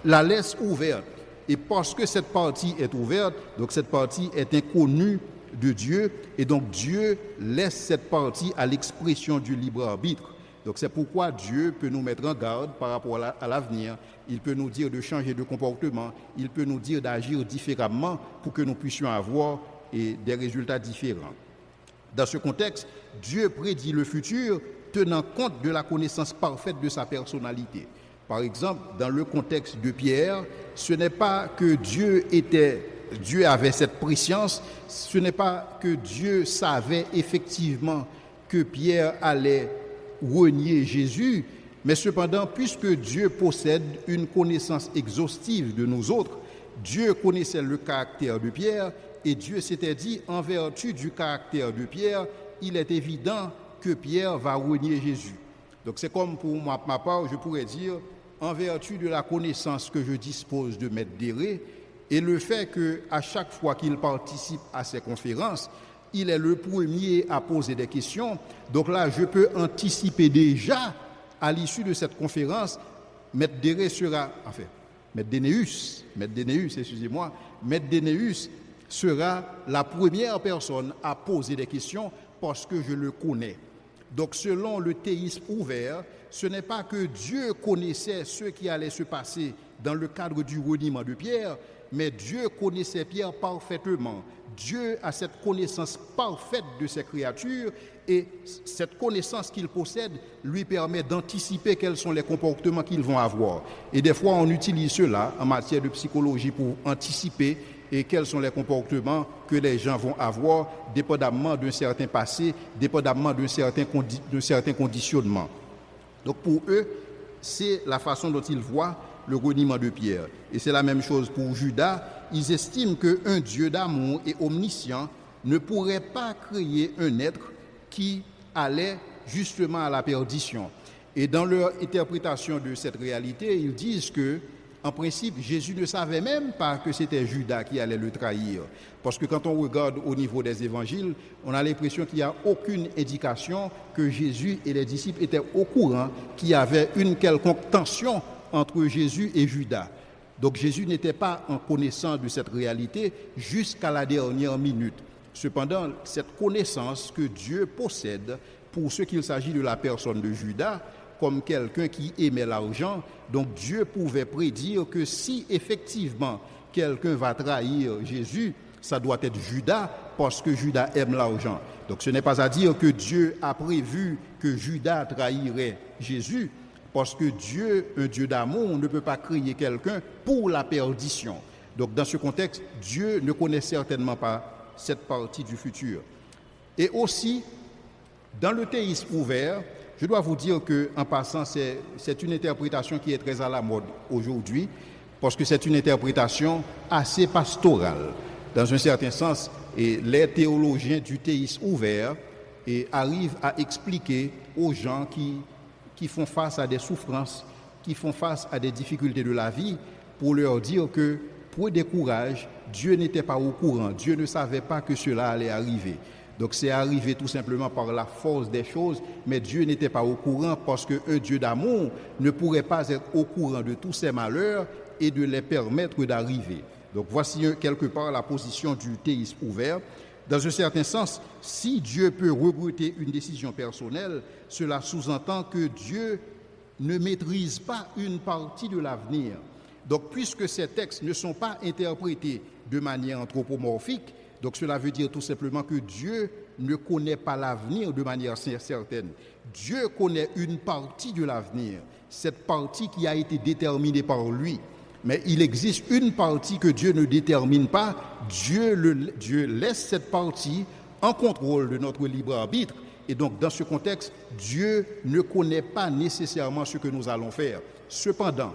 la laisse ouverte. Et parce que cette partie est ouverte, donc cette partie est inconnue de Dieu, et donc Dieu laisse cette partie à l'expression du libre arbitre. Donc c'est pourquoi Dieu peut nous mettre en garde par rapport à l'avenir. Il peut nous dire de changer de comportement, il peut nous dire d'agir différemment pour que nous puissions avoir des résultats différents. Dans ce contexte, Dieu prédit le futur tenant compte de la connaissance parfaite de sa personnalité. Par exemple, dans le contexte de Pierre, ce n'est pas que Dieu avait cette préscience, ce n'est pas que Dieu savait effectivement que Pierre allait renier Jésus, mais cependant, puisque Dieu possède une connaissance exhaustive de nous autres, Dieu connaissait le caractère de Pierre et Dieu s'était dit, en vertu du caractère de Pierre, il est évident que Pierre va renier Jésus. Donc c'est comme pour ma part, je pourrais dire, en vertu de la connaissance que je dispose de Maître Déré et le fait qu'à chaque fois qu'il participe à ces conférences, il est le premier à poser des questions. Donc là, je peux anticiper déjà, à l'issue de cette conférence, Maître Déré sera, Maître Dénéus, Maître Dénéus sera la première personne à poser des questions parce que je le connais. Donc selon le théisme ouvert, ce n'est pas que Dieu connaissait ce qui allait se passer dans le cadre du reniement de Pierre, mais Dieu connaissait Pierre parfaitement. Dieu a cette connaissance parfaite de ses créatures et cette connaissance qu'il possède lui permet d'anticiper quels sont les comportements qu'ils vont avoir. Et des fois, on utilise cela en matière de psychologie pour anticiper et quels sont les comportements que les gens vont avoir dépendamment d'un certain passé, dépendamment d'un certain conditionnement. Donc pour eux, c'est la façon dont ils voient le reniement de Pierre. Et c'est la même chose pour Judas. Ils estiment qu'un Dieu d'amour et omniscient ne pourrait pas créer un être qui allait justement à la perdition. Et dans leur interprétation de cette réalité, ils disent que, en principe, Jésus ne savait même pas que c'était Judas qui allait le trahir. Parce que quand on regarde au niveau des évangiles, on a l'impression qu'il n'y a aucune indication que Jésus et les disciples étaient au courant qu'il y avait une quelconque tension entre Jésus et Judas. Donc Jésus n'était pas en connaissance de cette réalité jusqu'à la dernière minute. Cependant, cette connaissance que Dieu possède pour ce qu'il s'agit de la personne de Judas, comme quelqu'un qui aimait l'argent, donc Dieu pouvait prédire que si effectivement quelqu'un va trahir Jésus, ça doit être Judas parce que Judas aime l'argent. Donc ce n'est pas à dire que Dieu a prévu que Judas trahirait Jésus, parce que Dieu, un Dieu d'amour, ne peut pas créer quelqu'un pour la perdition. Donc dans ce contexte, Dieu ne connaît certainement pas cette partie du futur. Et aussi, dans le théisme ouvert, je dois vous dire qu'en passant, c'est une interprétation qui est très à la mode aujourd'hui, parce que c'est une interprétation assez pastorale. Dans un certain sens, et les théologiens du théisme ouvert arrivent à expliquer aux gens qui font face à des souffrances, qui font face à des difficultés de la vie, pour leur dire que, pour des courages, Dieu n'était pas au courant, Dieu ne savait pas que cela allait arriver. Donc c'est arrivé tout simplement par la force des choses, mais Dieu n'était pas au courant parce qu'un Dieu d'amour ne pourrait pas être au courant de tous ces malheurs et de les permettre d'arriver. Donc voici quelque part la position du théisme ouvert. Dans un certain sens, si Dieu peut regretter une décision personnelle, cela sous-entend que Dieu ne maîtrise pas une partie de l'avenir. Donc puisque ces textes ne sont pas interprétés de manière anthropomorphique, donc cela veut dire tout simplement que Dieu ne connaît pas l'avenir de manière certaine. Dieu connaît une partie de l'avenir, cette partie qui a été déterminée par lui. Mais il existe une partie que Dieu ne détermine pas. Dieu laisse cette partie en contrôle de notre libre arbitre. Et donc dans ce contexte, Dieu ne connaît pas nécessairement ce que nous allons faire. Cependant,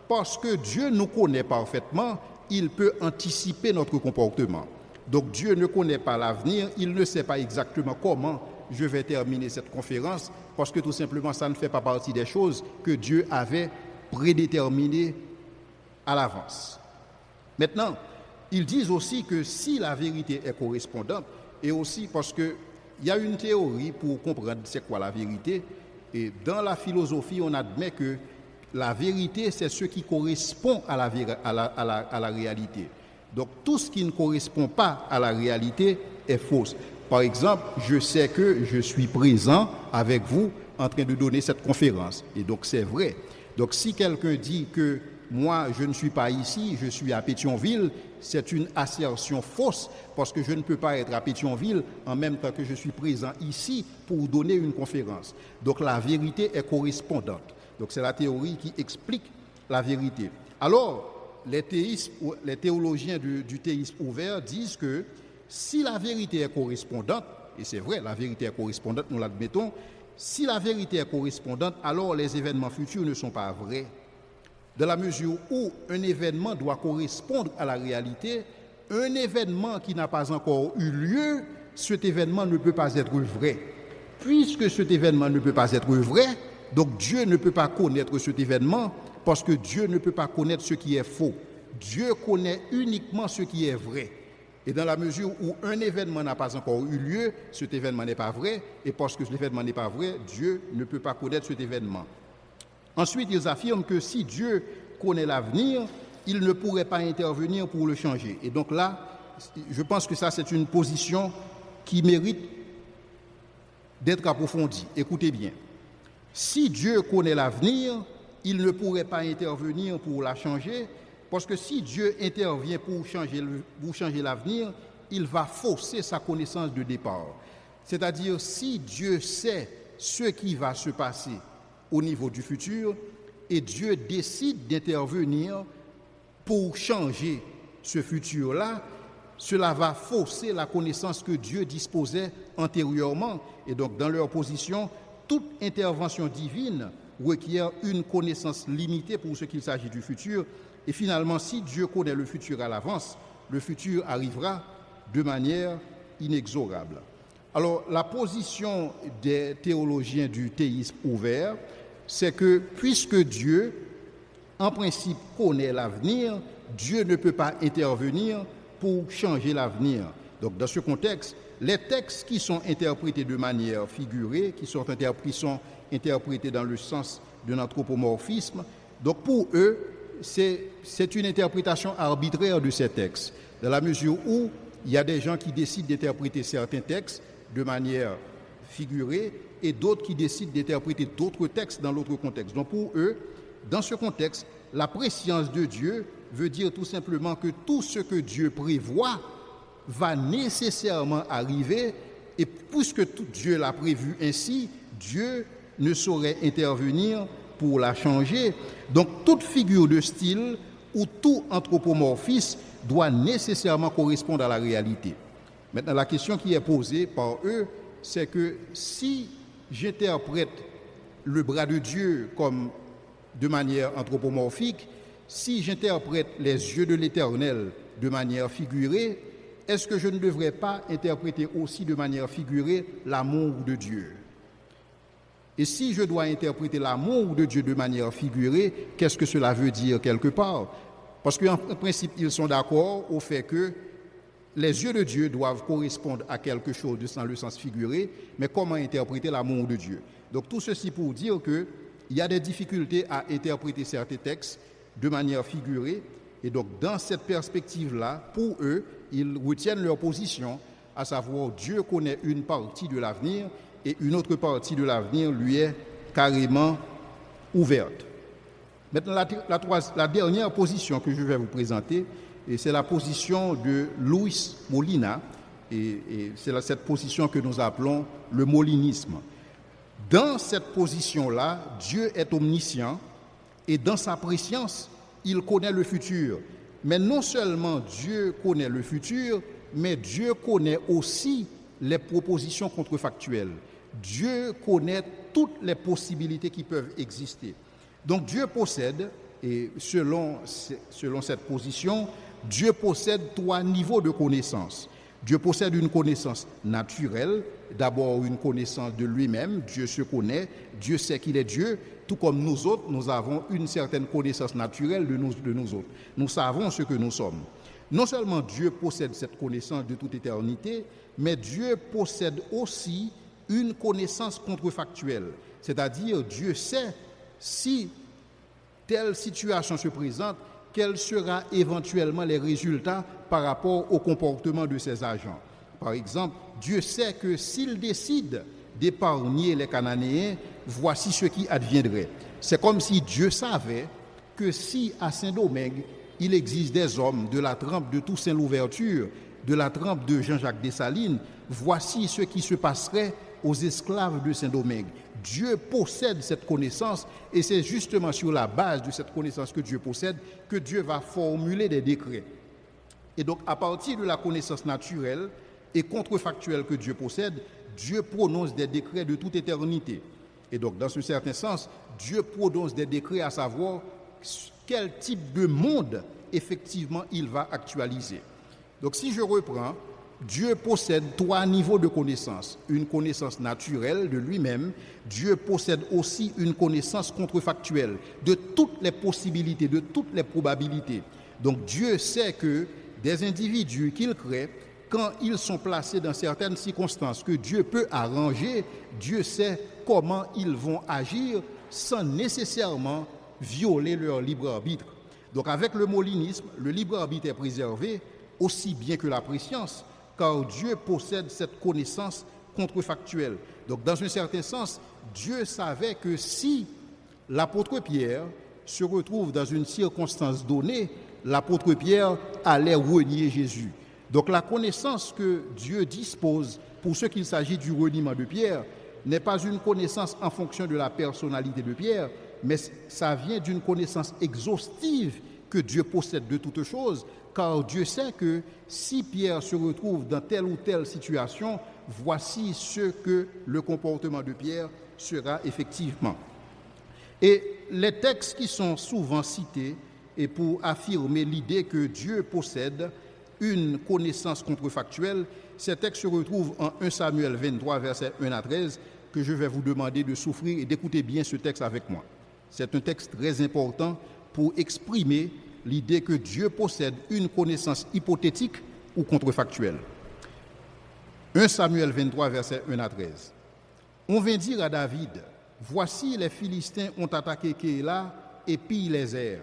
parce que Dieu nous connaît parfaitement, il peut anticiper notre comportement. Donc Dieu ne connaît pas l'avenir, il ne sait pas exactement comment je vais terminer cette conférence, parce que tout simplement ça ne fait pas partie des choses que Dieu avait prédéterminées à l'avance. Maintenant, ils disent aussi que si la vérité est correspondante, et aussi parce qu'il y a une théorie pour comprendre c'est quoi la vérité, et dans la philosophie, on admet que la vérité, c'est ce qui correspond à la réalité. Donc tout ce qui ne correspond pas à la réalité est fausse. Par exemple, je sais que je suis présent avec vous en train de donner cette conférence. Et donc, c'est vrai. Donc, si quelqu'un dit que moi, je ne suis pas ici, je suis à Pétionville, c'est une assertion fausse parce que je ne peux pas être à Pétionville en même temps que je suis présent ici pour donner une conférence. Donc, la vérité est correspondante. Donc, c'est la théorie qui explique la vérité. Alors, les théologiens du théisme ouvert disent que si la vérité est correspondante, et c'est vrai, la vérité est correspondante, nous l'admettons, si la vérité est correspondante, alors les événements futurs ne sont pas vrais. Dans la mesure où un événement doit correspondre à la réalité, un événement qui n'a pas encore eu lieu, cet événement ne peut pas être vrai. Puisque cet événement ne peut pas être vrai, donc Dieu ne peut pas connaître cet événement parce que Dieu ne peut pas connaître ce qui est faux. Dieu connaît uniquement ce qui est vrai. Et dans la mesure où un événement n'a pas encore eu lieu, cet événement n'est pas vrai, et parce que l'événement n'est pas vrai, Dieu ne peut pas connaître cet événement. Ensuite, ils affirment que si Dieu connaît l'avenir, il ne pourrait pas intervenir pour le changer. Et donc là, je pense que ça, c'est une position qui mérite d'être approfondie. Écoutez bien. Si Dieu connaît l'avenir, il ne pourrait pas intervenir pour la changer, parce que si Dieu intervient pour changer l'avenir, il va fausser sa connaissance de départ. C'est-à-dire, si Dieu sait ce qui va se passer au niveau du futur, et Dieu décide d'intervenir pour changer ce futur-là, cela va fausser la connaissance que Dieu disposait antérieurement. Et donc, dans leur position, toute intervention divine requiert une connaissance limitée pour ce qu'il s'agit du futur. Et finalement, si Dieu connaît le futur à l'avance, le futur arrivera de manière inexorable. Alors, la position des théologiens du théisme ouvert, c'est que puisque Dieu, en principe, connaît l'avenir, Dieu ne peut pas intervenir pour changer l'avenir. Donc, dans ce contexte, les textes qui sont interprétés de manière figurée, qui sont interprétés dans le sens d'un anthropomorphisme, donc pour eux, c'est une interprétation arbitraire de ces textes, dans la mesure où il y a des gens qui décident d'interpréter certains textes de manière figurée et d'autres qui décident d'interpréter d'autres textes dans l'autre contexte. Donc pour eux, dans ce contexte, la préscience de Dieu veut dire tout simplement que tout ce que Dieu prévoit va nécessairement arriver, et puisque tout Dieu l'a prévu ainsi, Dieu ne saurait intervenir pour la changer. Donc toute figure de style ou tout anthropomorphisme doit nécessairement correspondre à la réalité. Maintenant, la question qui est posée par eux, c'est que si j'interprète le bras de Dieu comme de manière anthropomorphique, si j'interprète les yeux de l'Éternel de manière figurée, est-ce que je ne devrais pas interpréter aussi de manière figurée l'amour de Dieu? Et si je dois interpréter l'amour de Dieu de manière figurée, qu'est-ce que cela veut dire quelque part? Parce qu'en principe, ils sont d'accord au fait que les yeux de Dieu doivent correspondre à quelque chose dans le sens figuré, mais comment interpréter l'amour de Dieu? Donc tout ceci pour dire qu'il y a des difficultés à interpréter certains textes de manière figurée, et donc dans cette perspective-là, pour eux, ils retiennent leur position, à savoir Dieu connaît une partie de l'avenir et une autre partie de l'avenir lui est carrément ouverte. Maintenant, la dernière position que je vais vous présenter, et c'est la position de Luis Molina, et c'est cette position que nous appelons le molinisme. Dans cette position-là, Dieu est omniscient et dans sa préscience, il connaît le futur. Mais non seulement Dieu connaît le futur, mais Dieu connaît aussi les propositions contrefactuelles. Dieu connaît toutes les possibilités qui peuvent exister. Donc Dieu possède, et selon cette position, Dieu possède 3 niveaux de connaissance. Dieu possède une connaissance naturelle, d'abord une connaissance de lui-même, Dieu se connaît, Dieu sait qu'il est Dieu, tout comme nous autres, nous avons une certaine connaissance naturelle de nous autres. Nous savons ce que nous sommes. Non seulement Dieu possède cette connaissance de toute éternité, mais Dieu possède aussi une connaissance contrefactuelle. C'est-à-dire, Dieu sait si telle situation se présente, quels seront éventuellement les résultats par rapport au comportement de ses agents. Par exemple, Dieu sait que s'il décide d'épargner les Cananéens, voici ce qui adviendrait. C'est comme si Dieu savait que si à Saint-Domingue, il existe des hommes de la trempe de Toussaint Louverture, de la trempe de Jean-Jacques Dessalines, voici ce qui se passerait aux esclaves de Saint-Domingue. Dieu possède cette connaissance et c'est justement sur la base de cette connaissance que Dieu possède que Dieu va formuler des décrets. Et donc à partir de la connaissance naturelle et contrefactuelle que Dieu possède, Dieu prononce des décrets de toute éternité. Et donc dans ce certain sens, Dieu prononce des décrets à savoir quel type de monde effectivement il va actualiser. Donc si je reprends, Dieu possède 3 niveaux de connaissance. Une connaissance naturelle de lui-même. Dieu possède aussi une connaissance contrefactuelle de toutes les possibilités, de toutes les probabilités. Donc Dieu sait que des individus qu'il crée, quand ils sont placés dans certaines circonstances que Dieu peut arranger, Dieu sait comment ils vont agir sans nécessairement violer leur libre arbitre. Donc avec le molinisme, le libre arbitre est préservé aussi bien que la préscience, car Dieu possède cette connaissance contrefactuelle. Donc dans un certain sens, Dieu savait que si l'apôtre Pierre se retrouve dans une circonstance donnée, l'apôtre Pierre allait renier Jésus. Donc la connaissance que Dieu dispose pour ce qu'il s'agit du reniement de Pierre n'est pas une connaissance en fonction de la personnalité de Pierre, mais ça vient d'une connaissance exhaustive que Dieu possède de toutes choses, car Dieu sait que si Pierre se retrouve dans telle ou telle situation, voici ce que le comportement de Pierre sera effectivement. Et les textes qui sont souvent cités et pour affirmer l'idée que Dieu possède une connaissance contrefactuelle, ces textes se retrouvent en 1 Samuel 23, versets 1 à 13, que je vais vous demander de souffrir et d'écouter bien ce texte avec moi. C'est un texte très important pour exprimer l'idée que Dieu possède une connaissance hypothétique ou contrefactuelle. 1 Samuel 23, versets 1 à 13. On vint dire à David, voici les Philistins ont attaqué Kéla et pillent les airs.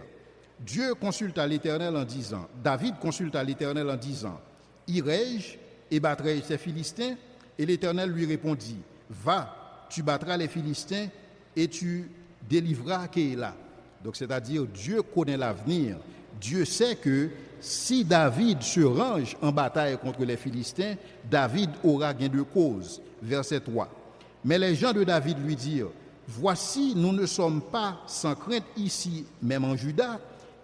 Dieu consulta l'Éternel en disant, David consulta l'Éternel en disant, irai-je et battrai-je ces Philistins? Et l'Éternel lui répondit, va, tu battras les Philistins et tu délivreras Kéla. Donc c'est-à-dire Dieu connaît l'avenir. Dieu sait que si David se range en bataille contre les Philistins, David aura gain de cause. Verset 3. Mais les gens de David lui dirent, voici, nous ne sommes pas sans crainte ici, même en Juda,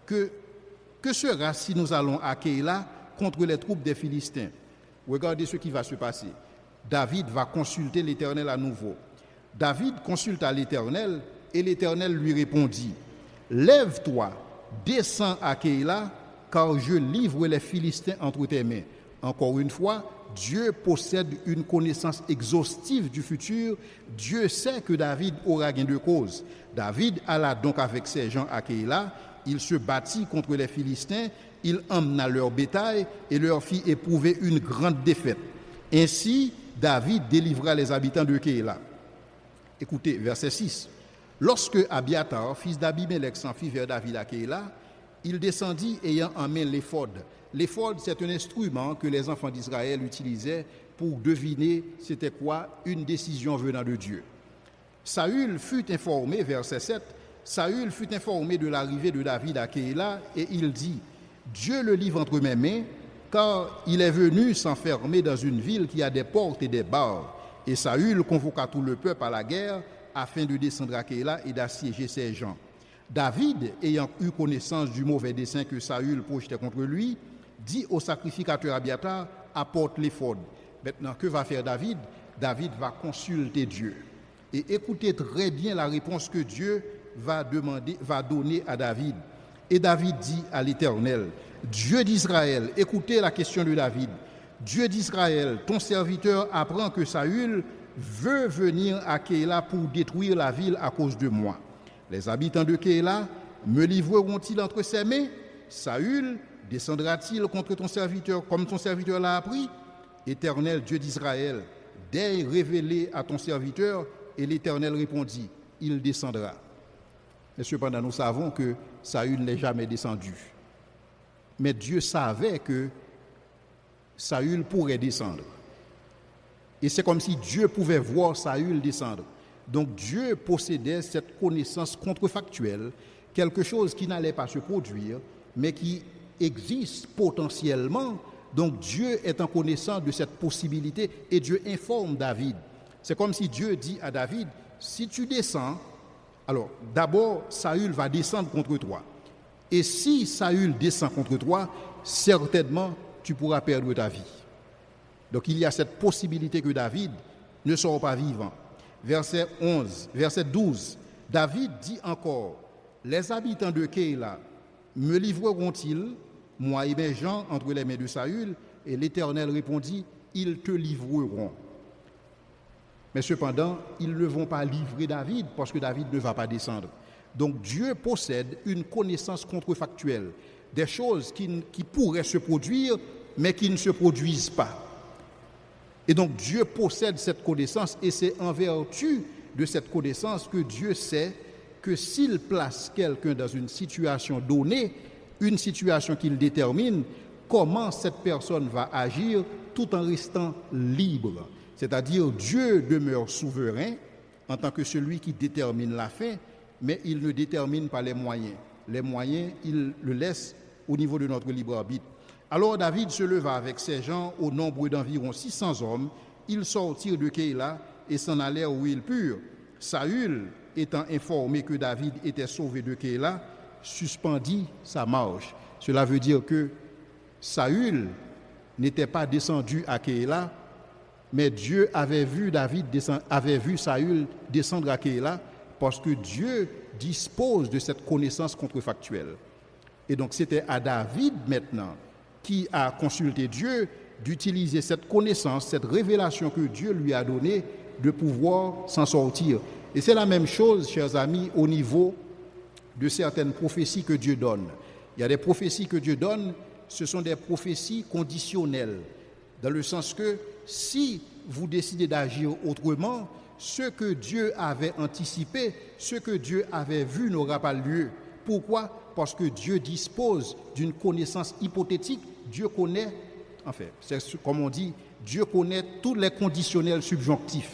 que sera si nous allons à Kéla contre les troupes des Philistins? Regardez ce qui va se passer. David va consulter l'Éternel à nouveau. David consulta l'Éternel et l'Éternel lui répondit, lève-toi, descends à Kéla, car je livre les Philistins entre tes mains. Encore une fois, Dieu possède une connaissance exhaustive du futur. Dieu sait que David aura gain de cause. David alla donc avec ses gens à Kéla. Il se battit contre les Philistins. Il emmena leur bétail et leur fit éprouver une grande défaite. Ainsi, David délivra les habitants de Kéla. Écoutez, verset 6. Lorsque Abiatar, fils d'Abimelech, s'enfuit vers David à Kéla, il descendit ayant en main l'éphod. L'éphod, c'est un instrument que les enfants d'Israël utilisaient pour deviner c'était quoi une décision venant de Dieu. Saül fut informé, verset 7, Saül fut informé de l'arrivée de David à Kéla et il dit, Dieu le livre entre mes mains, car il est venu s'enfermer dans une ville qui a des portes et des barres. Et Saül convoqua tout le peuple à la guerre afin de descendre à Kéla et d'assiéger ses gens. David, ayant eu connaissance du mauvais dessein que Saül projetait contre lui, dit au sacrificateur Abiatar, apporte l'éphod. Maintenant, que va faire David? David va consulter Dieu. Et écoutez très bien la réponse que Dieu va donner à David. Et David dit à l'Éternel, Dieu d'Israël, écoutez la question de David. Dieu d'Israël, ton serviteur apprend que Saül veut venir à Kéla pour détruire la ville à cause de moi. Les habitants de Kéla me livreront-ils entre ses mains? Saül descendra-t-il contre ton serviteur comme ton serviteur l'a appris? Éternel Dieu d'Israël, daigne révéler à ton serviteur. Et l'Éternel répondit, il descendra. Mais cependant, nous savons que Saül n'est jamais descendu. Mais Dieu savait que Saül pourrait descendre. Et c'est comme si Dieu pouvait voir Saül descendre. Donc Dieu possédait cette connaissance contrefactuelle, quelque chose qui n'allait pas se produire, mais qui existe potentiellement. Donc Dieu est en connaissance de cette possibilité et Dieu informe David. C'est comme si Dieu dit à David, si tu descends, alors d'abord Saül va descendre contre toi. Et si Saül descend contre toi, certainement tu pourras perdre ta vie. Donc il y a cette possibilité que David ne sera pas vivant. Verset 12, David dit encore, les habitants de Keïla me livreront-ils, moi et mes gens, entre les mains de Saül? Et l'Éternel répondit, ils te livreront. Mais cependant, ils ne vont pas livrer David parce que David ne va pas descendre. Donc Dieu possède une connaissance contrefactuelle, des choses qui pourraient se produire, mais qui ne se produisent pas. Et donc Dieu possède cette connaissance et c'est en vertu de cette connaissance que Dieu sait que s'il place quelqu'un dans une situation donnée, une situation qu'il détermine, comment cette personne va agir tout en restant libre. C'est-à-dire Dieu demeure souverain en tant que celui qui détermine la fin, mais il ne détermine pas les moyens. Les moyens, il le laisse au niveau de notre libre arbitre. Alors David se leva avec ses gens au nombre d'environ 600 hommes. Ils sortirent de Keïla et s'en allèrent où ils purent. Saül, étant informé que David était sauvé de Keïla, suspendit sa marche. Cela veut dire que Saül n'était pas descendu à Keïla, mais Dieu avait vu Saül descendre à Keïla parce que Dieu dispose de cette connaissance contrefactuelle. Et donc c'était à David maintenant, qui a consulté Dieu, d'utiliser cette connaissance, cette révélation que Dieu lui a donnée, de pouvoir s'en sortir. Et c'est la même chose, chers amis, au niveau de certaines prophéties que Dieu donne. Il y a des prophéties que Dieu donne, ce sont des prophéties conditionnelles, dans le sens que si vous décidez d'agir autrement, ce que Dieu avait anticipé, ce que Dieu avait vu n'aura pas lieu. Pourquoi ? Parce que Dieu dispose d'une connaissance hypothétique. Dieu connaît, c'est comme on dit, Dieu connaît tous les conditionnels subjonctifs.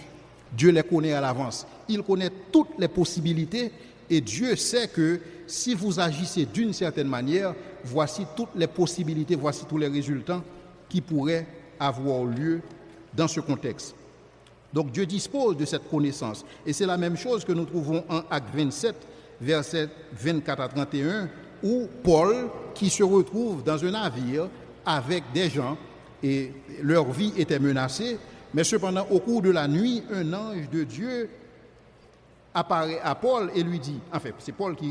Dieu les connaît à l'avance. Il connaît toutes les possibilités et Dieu sait que si vous agissez d'une certaine manière, voici toutes les possibilités, voici tous les résultats qui pourraient avoir lieu dans ce contexte. Donc Dieu dispose de cette connaissance. Et c'est la même chose que nous trouvons en Actes 27, versets 24 à 31, où Paul, qui se retrouve dans un navire avec des gens, et leur vie était menacée, mais cependant, au cours de la nuit, un ange de Dieu apparaît à Paul et lui dit,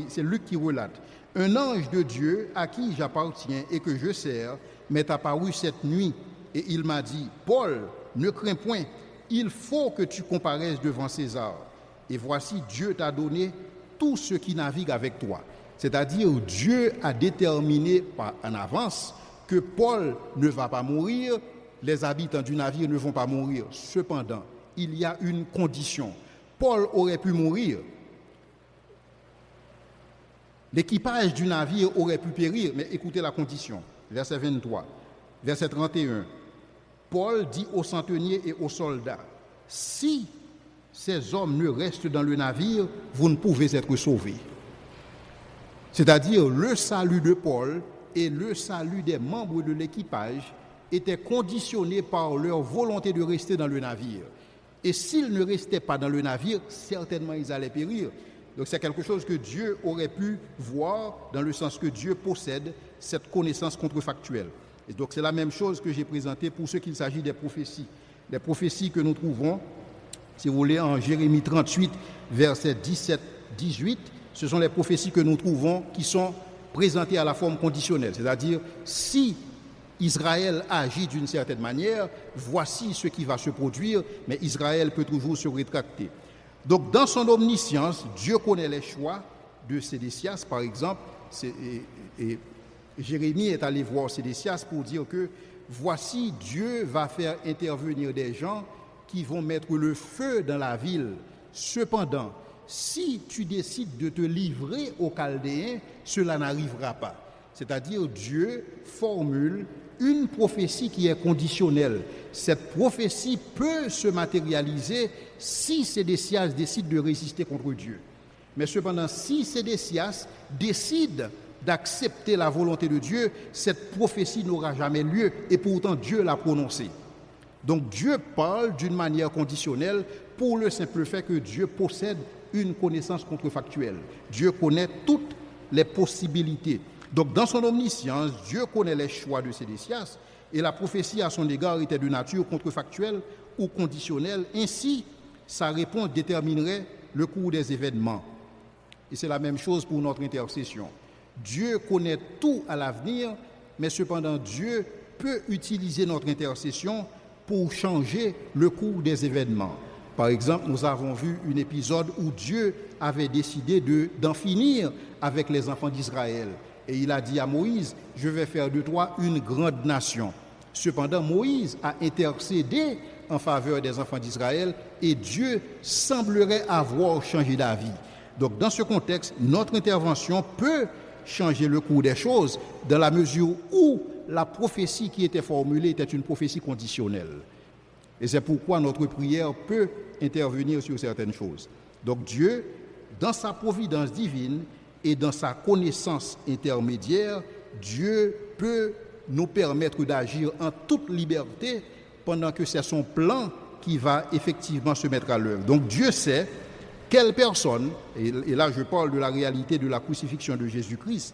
c'est Luc qui relate, un ange de Dieu à qui j'appartiens et que je sers m'est apparu cette nuit, et il m'a dit, Paul, ne crains point, il faut que tu comparaisses devant César. Et voici, Dieu t'a donné tous ceux qui naviguent avec toi. C'est-à-dire, Dieu a déterminé en avance que Paul ne va pas mourir, les habitants du navire ne vont pas mourir. Cependant, il y a une condition. Paul aurait pu mourir. L'équipage du navire aurait pu périr, mais écoutez la condition. Verset 23, verset 31. Paul dit aux centeniers et aux soldats, si ces hommes ne restent dans le navire, vous ne pouvez être sauvés. C'est-à-dire, le salut de Paul et le salut des membres de l'équipage étaient conditionnés par leur volonté de rester dans le navire. Et s'ils ne restaient pas dans le navire, certainement ils allaient périr. Donc c'est quelque chose que Dieu aurait pu voir dans le sens que Dieu possède cette connaissance contrefactuelle. Et donc c'est la même chose que j'ai présentée pour ce qu'il s'agit des prophéties. Les prophéties que nous trouvons, si vous voulez, en Jérémie 38, versets 17-18, ce sont les prophéties que nous trouvons qui sont présentées à la forme conditionnelle. C'est-à-dire, si Israël agit d'une certaine manière, voici ce qui va se produire, mais Israël peut toujours se rétracter. Donc, dans son omniscience, Dieu connaît les choix de Sédécias, par exemple, et Jérémie est allé voir Sédécias pour dire que voici, Dieu va faire intervenir des gens qui vont mettre le feu dans la ville. Cependant, si tu décides de te livrer aux Chaldéens, cela n'arrivera pas. C'est-à-dire, Dieu formule une prophétie qui est conditionnelle. Cette prophétie peut se matérialiser si Sédécias décide de résister contre Dieu. Mais cependant, si Sédécias décide d'accepter la volonté de Dieu, cette prophétie n'aura jamais lieu et pourtant Dieu l'a prononcée. Donc Dieu parle d'une manière conditionnelle pour le simple fait que Dieu possède une connaissance contrefactuelle. Dieu connaît toutes les possibilités. Donc dans son omniscience, Dieu connaît les choix de Sédécias et la prophétie à son égard était de nature contrefactuelle ou conditionnelle. Ainsi, sa réponse déterminerait le cours des événements. Et c'est la même chose pour notre intercession. Dieu connaît tout à l'avenir, mais cependant Dieu peut utiliser notre intercession pour changer le cours des événements. Par exemple, nous avons vu un épisode où Dieu avait décidé d'en finir avec les enfants d'Israël. Et il a dit à Moïse, je vais faire de toi une grande nation. Cependant, Moïse a intercédé en faveur des enfants d'Israël et Dieu semblerait avoir changé d'avis. Donc, dans ce contexte, notre intervention peut changer le cours des choses dans la mesure où la prophétie qui était formulée était une prophétie conditionnelle. Et c'est pourquoi notre prière peut intervenir sur certaines choses. Donc Dieu, dans sa providence divine et dans sa connaissance intermédiaire, Dieu peut nous permettre d'agir en toute liberté pendant que c'est son plan qui va effectivement se mettre à l'œuvre. Donc Dieu sait quelle personne, et là je parle de la réalité de la crucifixion de Jésus-Christ,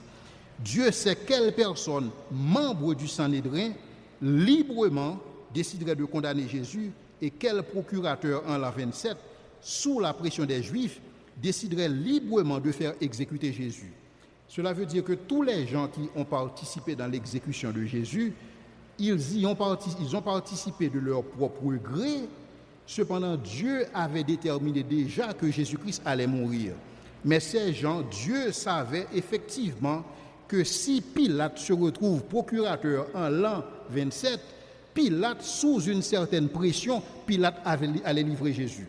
Dieu sait quelle personne, membre du Sanhédrin, librement déciderait de condamner Jésus et quel procurateur en l'an 27, sous la pression des Juifs, déciderait librement de faire exécuter Jésus. Cela veut dire que tous les gens qui ont participé dans l'exécution de Jésus, ils ont participé de leur propre gré. Cependant, Dieu avait déterminé déjà que Jésus-Christ allait mourir. Mais ces gens, Dieu savait effectivement que si Pilate se retrouve procurateur en l'an 27, Pilate, sous une certaine pression, Pilate allait livrer Jésus.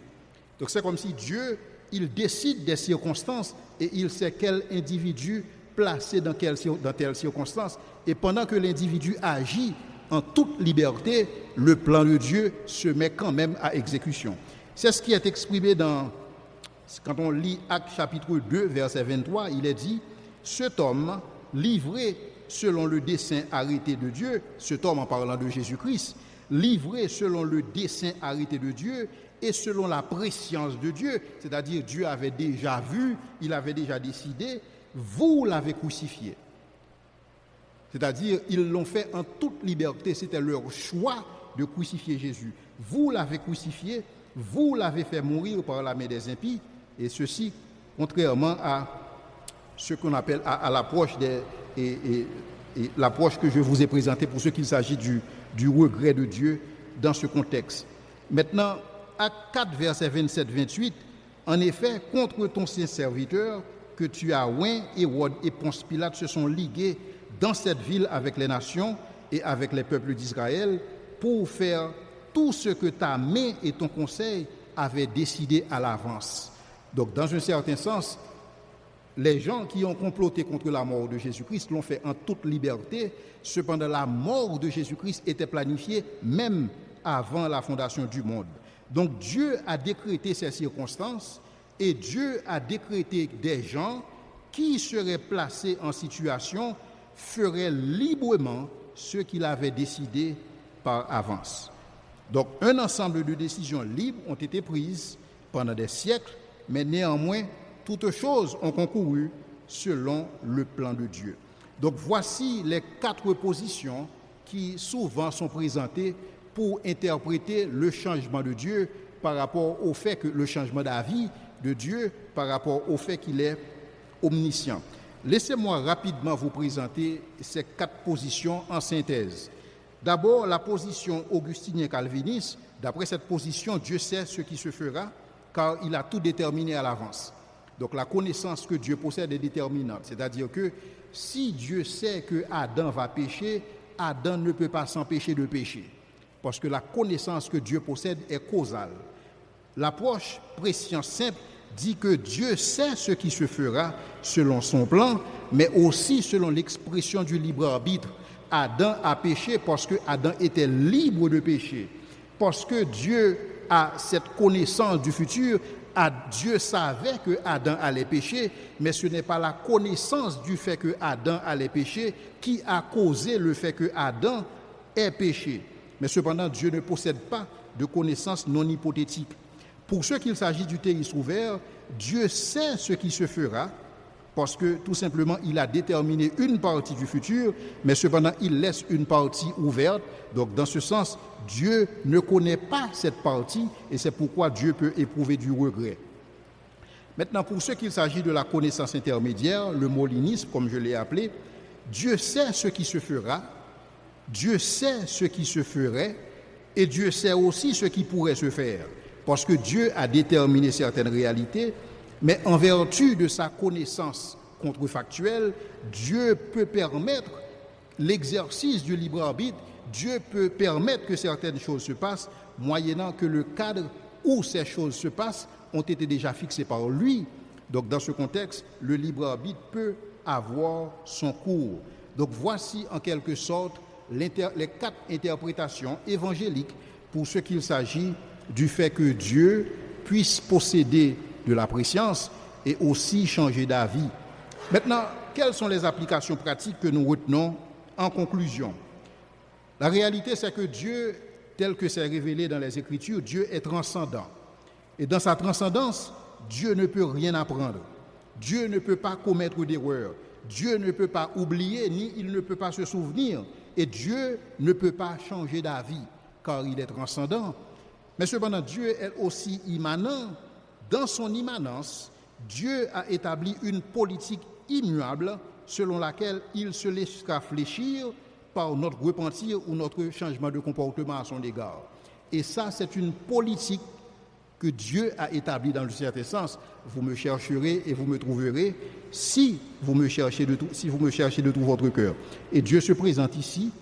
Donc c'est comme si Dieu, il décide des circonstances et il sait quel individu placer dans telle circonstance. Et pendant que l'individu agit en toute liberté, le plan de Dieu se met quand même à exécution. C'est ce qui est exprimé quand on lit Actes chapitre 2, verset 23, il est dit « Cet homme, livré selon le dessein arrêté de Dieu », cet homme en parlant de Jésus-Christ, livré selon le dessein arrêté de Dieu et selon la prescience de Dieu, c'est-à-dire Dieu avait déjà vu, il avait déjà décidé, vous l'avez crucifié. C'est-à-dire, ils l'ont fait en toute liberté, c'était leur choix de crucifier Jésus. Vous l'avez crucifié, vous l'avez fait mourir par la main des impies, et ceci, contrairement à ce qu'on appelle à l'approche et l'approche que je vous ai présentée pour ce qu'il s'agit du regret de Dieu dans ce contexte. Maintenant, Actes 4, verset 27-28, en effet, contre ton saint serviteur que tu as oint, Hérode et Ponce Pilate se sont ligués dans cette ville avec les nations et avec les peuples d'Israël pour faire tout ce que ta main et ton conseil avaient décidé à l'avance. Donc, dans un certain sens, les gens qui ont comploté contre la mort de Jésus-Christ l'ont fait en toute liberté. Cependant, la mort de Jésus-Christ était planifiée même avant la fondation du monde. Donc, Dieu a décrété ces circonstances et Dieu a décrété des gens qui seraient placés en situation feraient librement ce qu'il avait décidé par avance. Donc, un ensemble de décisions libres ont été prises pendant des siècles, mais néanmoins, toutes choses ont concouru selon le plan de Dieu. Donc, voici les 4 positions qui souvent sont présentées pour interpréter le changement de Dieu par rapport au fait que le changement d'avis de Dieu par rapport au fait qu'il est omniscient. Laissez-moi rapidement vous présenter ces 4 positions en synthèse. D'abord, la position augustinien-calviniste. D'après cette position, Dieu sait ce qui se fera car il a tout déterminé à l'avance. Donc la connaissance que Dieu possède est déterminante. C'est-à-dire que si Dieu sait que Adam va pécher, Adam ne peut pas s'empêcher de pécher. Parce que la connaissance que Dieu possède est causale. L'approche prescience simple dit que Dieu sait ce qui se fera selon son plan, mais aussi selon l'expression du libre arbitre. Adam a péché parce que Adam était libre de pécher. Parce que Dieu a cette connaissance du futur, Dieu savait que Adam allait pécher, mais ce n'est pas la connaissance du fait que Adam allait pécher qui a causé le fait que Adam ait péché. Mais cependant, Dieu ne possède pas de connaissance non hypothétique. Pour ce qu'il s'agit du terrain ouvert, Dieu sait ce qui se fera, parce que tout simplement, il a déterminé une partie du futur, mais cependant, il laisse une partie ouverte. Donc, dans ce sens, Dieu ne connaît pas cette partie, et c'est pourquoi Dieu peut éprouver du regret. Maintenant, pour ce qu'il s'agit de la connaissance intermédiaire, le molinisme, comme je l'ai appelé, Dieu sait ce qui se fera, Dieu sait ce qui se ferait, et Dieu sait aussi ce qui pourrait se faire. Parce que Dieu a déterminé certaines réalités, mais en vertu de sa connaissance contrefactuelle, Dieu peut permettre l'exercice du libre arbitre, Dieu peut permettre que certaines choses se passent, moyennant que le cadre où ces choses se passent ont été déjà fixés par lui. Donc dans ce contexte, le libre arbitre peut avoir son cours. Donc voici en quelque sorte les 4 interprétations évangéliques pour ce qu'il s'agit du fait que Dieu puisse posséder de la préscience et aussi changer d'avis. Maintenant, quelles sont les applications pratiques que nous retenons en conclusion? La réalité, c'est que Dieu, tel que c'est révélé dans les Écritures, Dieu est transcendant. Et dans sa transcendance, Dieu ne peut rien apprendre. Dieu ne peut pas commettre d'erreur. Dieu ne peut pas oublier, ni il ne peut pas se souvenir. Et Dieu ne peut pas changer d'avis, car il est transcendant. Mais cependant, Dieu est aussi immanent. Dans son immanence, Dieu a établi une politique immuable selon laquelle il se laissera fléchir par notre repentir ou notre changement de comportement à son égard. Et ça, c'est une politique que Dieu a établie dans le certain sens. Vous me chercherez et vous me trouverez si vous me cherchez de tout votre cœur. Et Dieu se présente ici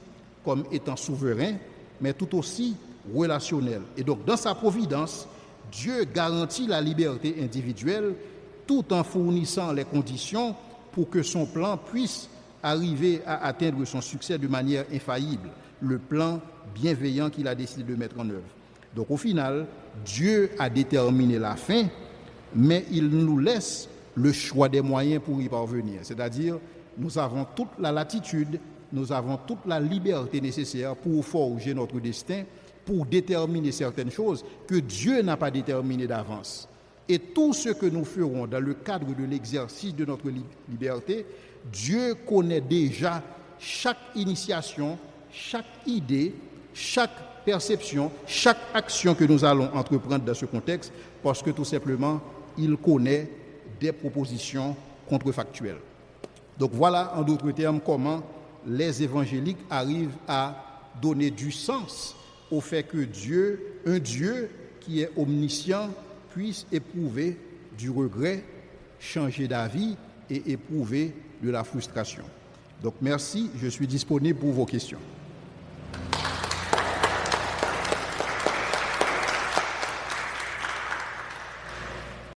comme étant souverain, mais tout aussi relationnel. Et donc, dans sa providence, Dieu garantit la liberté individuelle tout en fournissant les conditions pour que son plan puisse arriver à atteindre son succès de manière infaillible, le plan bienveillant qu'il a décidé de mettre en œuvre. Donc au final, Dieu a déterminé la fin, mais il nous laisse le choix des moyens pour y parvenir. C'est-à-dire, nous avons toute la latitude, nous avons toute la liberté nécessaire pour forger notre destin, pour déterminer certaines choses que Dieu n'a pas déterminées d'avance. Et tout ce que nous ferons dans le cadre de l'exercice de notre liberté, Dieu connaît déjà chaque initiation, chaque idée, chaque perception, chaque action que nous allons entreprendre dans ce contexte, parce que tout simplement, il connaît des propositions contrefactuelles. Donc voilà, en d'autres termes, comment les évangéliques arrivent à donner du sens au fait que Dieu, un Dieu qui est omniscient, puisse éprouver du regret, changer d'avis et éprouver de la frustration. Donc merci, je suis disponible pour vos questions.